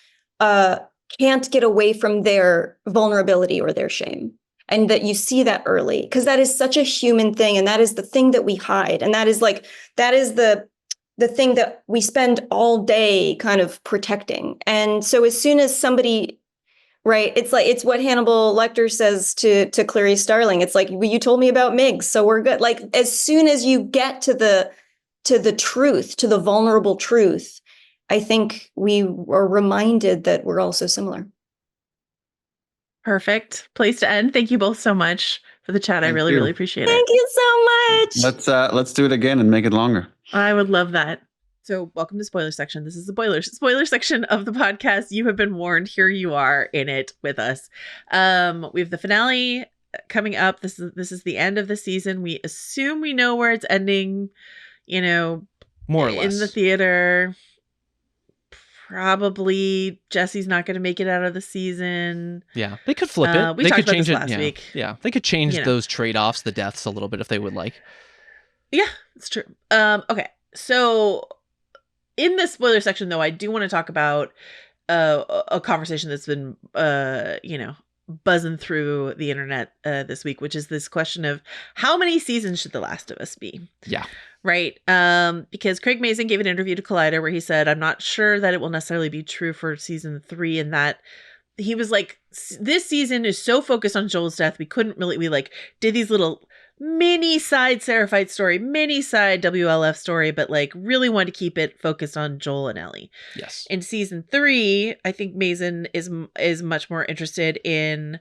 can't get away from their vulnerability or their shame. And that you see that early, because that is such a human thing. And that is the thing that we hide. And that is the thing that we spend all day kind of protecting. And so as soon as somebody, right, it's what Hannibal Lecter says to Clarice Starling. It's like, well, you told me about Miggs, so we're good. Like, as soon as you get to the truth, to the vulnerable truth, I think we are reminded that we're also similar. Perfect place to end. Thank you both so much for the chat. I really appreciate it. Thank you so much. Let's do it again and make it longer. I would love that. So welcome to spoiler section. This is the spoiler section of the podcast. You have been warned. Here you are in it with us. We have the finale coming up. This is the end of the season. We assume we know where it's ending, more or less in the theater. Probably Jesse's not going to make it out of the season. Yeah, they could flip it. We talked about this last week. Yeah, they could change those trade-offs, the deaths a little bit if they would like. Yeah, it's true. Okay, so in this spoiler section, though, I do want to talk about a conversation that's been, buzzing through the internet this week, which is this question of how many seasons should The Last of Us be? Yeah. Right. Because Craig Mazin gave an interview to Collider where he said, I'm not sure that it will necessarily be true for season 3, and that he was like, this season is so focused on Joel's death. We did these little mini side Seraphite story, mini side WLF story, but like really wanted to keep it focused on Joel and Ellie. Yes. In season 3, I think Mazin is much more interested in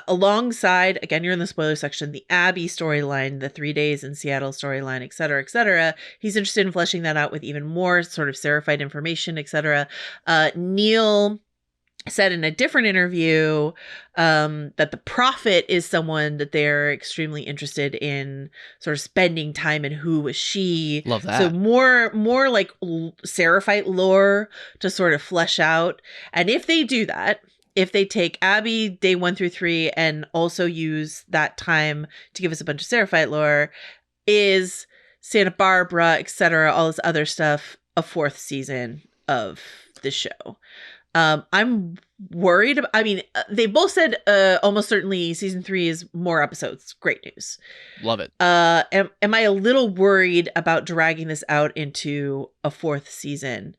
alongside, again, you're in the spoiler section, the Abby storyline, the 3 days in Seattle storyline, et cetera, et cetera. He's interested in fleshing that out with even more sort of Seraphite information, et cetera. Neil said in a different interview that the Prophet is someone that they're extremely interested in sort of spending time in. Who was she? Love that. So more like Seraphite lore to sort of flesh out. And if they do that, if they take Abby day 1 through 3 and also use that time to give us a bunch of Seraphite lore, is Santa Barbara, etc., all this other stuff, a 4th season of the show. I'm worried. I mean, they both said almost certainly season 3 is more episodes. Great news. Love it. Am I a little worried about dragging this out into a 4th season?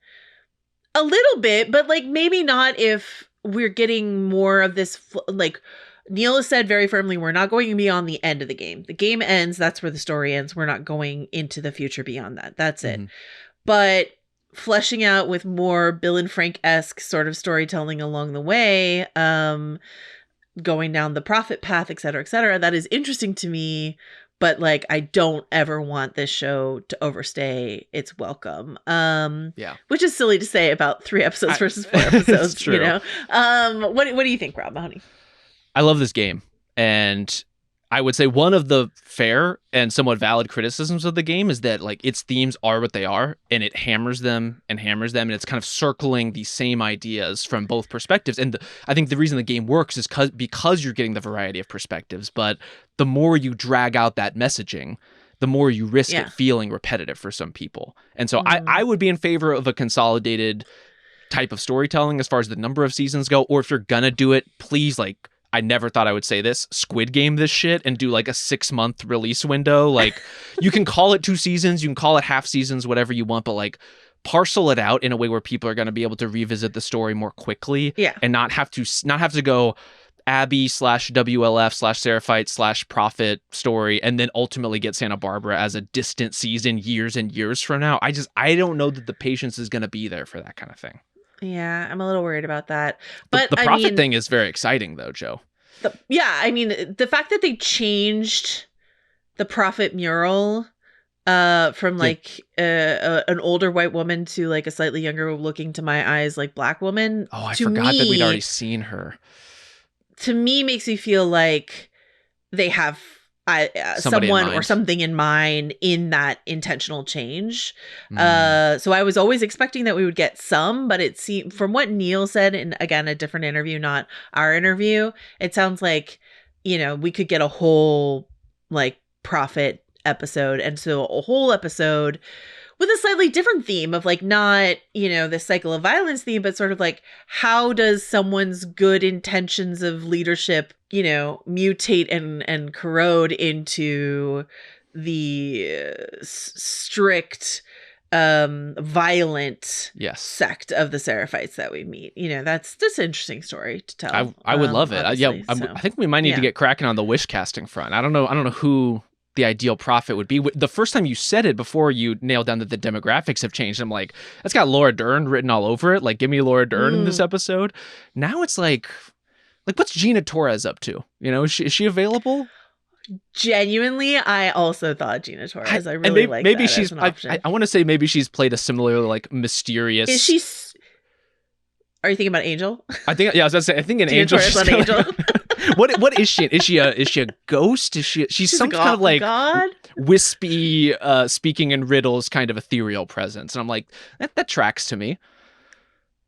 A little bit, but like maybe not if we're getting more of this. Like Neil has said very firmly, we're not going beyond the end of the game. The game ends. That's where the story ends. We're not going into the future beyond that. That's it. But fleshing out with more Bill and Frank-esque sort of storytelling along the way, going down the profit path, et cetera, that is interesting to me. But like, I don't ever want this show to overstay its welcome. Which is silly to say about 3 episodes versus 4 episodes. True. You know, what do you think, Rob Mahoney? I love this game, and I would say one of the fair and somewhat valid criticisms of the game is that like its themes are what they are, and it hammers them, and it's kind of circling the same ideas from both perspectives. And I think the reason the game works is because you're getting the variety of perspectives, but the more you drag out that messaging, the more you risk it feeling repetitive for some people. And so I would be in favor of a consolidated type of storytelling as far as the number of seasons go, or if you're gonna do it, please, like, I never thought I would say this, Squid Game this shit and do like a 6-month release window. Like, you can call it 2 seasons, you can call it half seasons, whatever you want, but like parcel it out in a way where people are going to be able to revisit the story more quickly and not have to go Abby /WLF /Seraphite /Prophet story and then ultimately get Santa Barbara as a distant season years and years from now. I don't know that the patience is going to be there for that kind of thing. Yeah, I'm a little worried about that. But the Prophet thing is very exciting though, Joe. I mean, the fact that they changed the Prophet mural from like an older white woman to like a slightly younger looking to my eyes like black woman. Oh, I forgot that we'd already seen her. To me makes me feel like they have someone or something in mind in that intentional change. So I was always expecting that we would get some, but it seemed from what Neil said in, again, a different interview, not our interview, it sounds like, you know, we could get a whole like Prophet episode. And so a whole episode with a slightly different theme of like, not, you know, the cycle of violence theme, but sort of like, how does someone's good intentions of leadership, you know, mutate and corrode into the strict, violent sect of the Seraphites that we meet. You know, that's just an interesting story to tell. I would love it. I think we might need to get cracking on the wish casting front. I don't know who the ideal Prophet would be. The first time you said it, before you nailed down that the demographics have changed, I'm like, that's got Laura Dern written all over it. Like, give me Laura Dern in this episode. Now it's like what's Gina Torres up to? You know, is she available? Genuinely, I also thought Gina Torres. I really like maybe that she's as an option. I want to say maybe she's played a similar like mysterious. Is she? Are you thinking about Angel? I think I was about to say. I think an Angel. Angel. What is she? Is she a ghost? She's some kind of like god? Wispy, speaking in riddles, kind of ethereal presence, and I'm like, that tracks to me.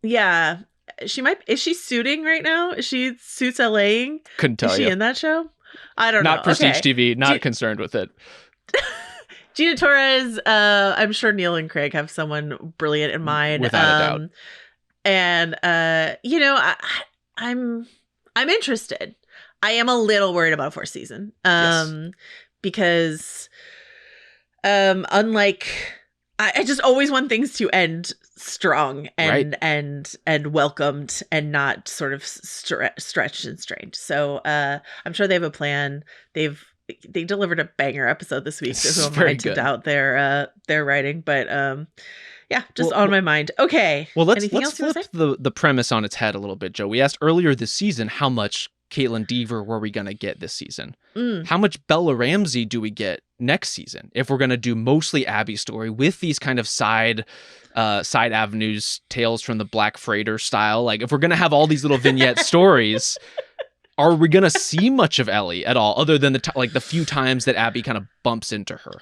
Yeah, she might. Is she suiting right now? Is she suits LAing? Couldn't tell you. Is she in that show? I don't know. Not Prestige TV. Not concerned with it. Gina Torres. I'm sure Neil and Craig have someone brilliant in mind, without a doubt. And you know, I'm interested. I am a little worried about 4th season. Because unlike I just always want things to end strong and and welcomed and not sort of stretched and strained. So I'm sure they have a plan. They delivered a banger episode this week, so who am I to doubt their writing, but just on my mind. Okay. Well, let's flip the premise on its head a little bit, Joe. We asked earlier this season how much Caitlin Deaver were we going to get this season? How much Bella Ramsey do we get next season if we're going to do mostly Abby's story with these kind of side avenues, Tales from the Black Freighter style? Like, if we're going to have all these little vignette stories, are we going to see much of Ellie at all, other than the few times that Abby kind of bumps into her?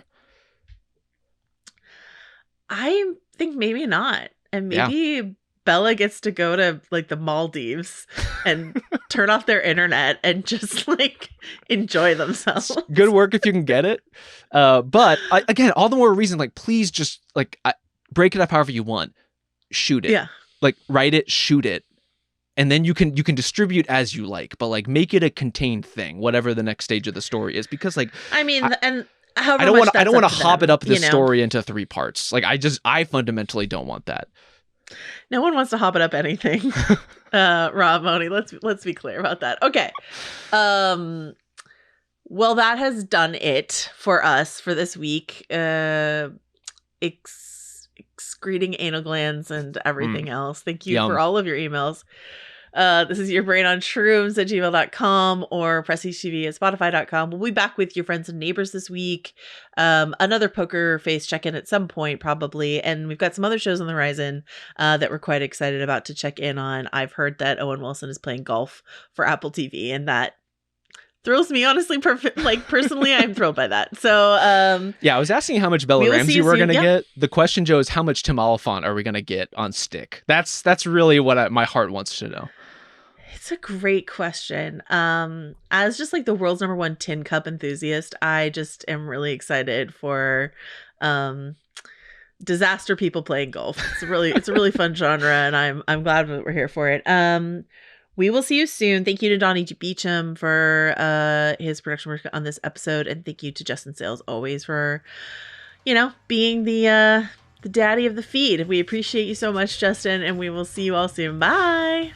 I think maybe not. And maybe Bella gets to go to like the Maldives and turn off their internet and just like enjoy themselves. Good work if you can get it. But again, all the more reason, like, please just like break it up however you want. Shoot it. Yeah. Like, write it, shoot it. and then you can distribute as you like, but like make it a contained thing, whatever the next stage of the story is, because like I mean, and I don't want to hop it up the story into 3 parts. Like I fundamentally don't want that. No one wants to hop it up anything. Rob, Mahoney, let's be clear about that. Okay. Well, that has done it for us for this week. Excreting anal glands and everything else. Thank you for all of your emails. This is your brain on shrooms at gmail.com or presstv at spotify.com. We'll be back with your friends and neighbors this week. Another poker face check-in at some point, probably. And we've got some other shows on the horizon that we're quite excited about to check in on. I've heard that Owen Wilson is playing golf for Apple TV, and that thrills me, honestly. Personally, I'm thrilled by that. So yeah, I was asking how much Bella Ramsey we're going to get. The question, Joe, is how much Tim Oliphant are we going to get on stick? That's really what my heart wants to know. It's a great question. As just like the world's #1 tin cup enthusiast, I just am really excited for disaster people playing golf. It's a really fun genre, and I'm glad that we're here for it. We will see you soon. Thank you to Donnie Beacham for his production work on this episode, and thank you to Justin Sayles always for, being the daddy of the feed. We appreciate you so much, Justin, and we will see you all soon. Bye.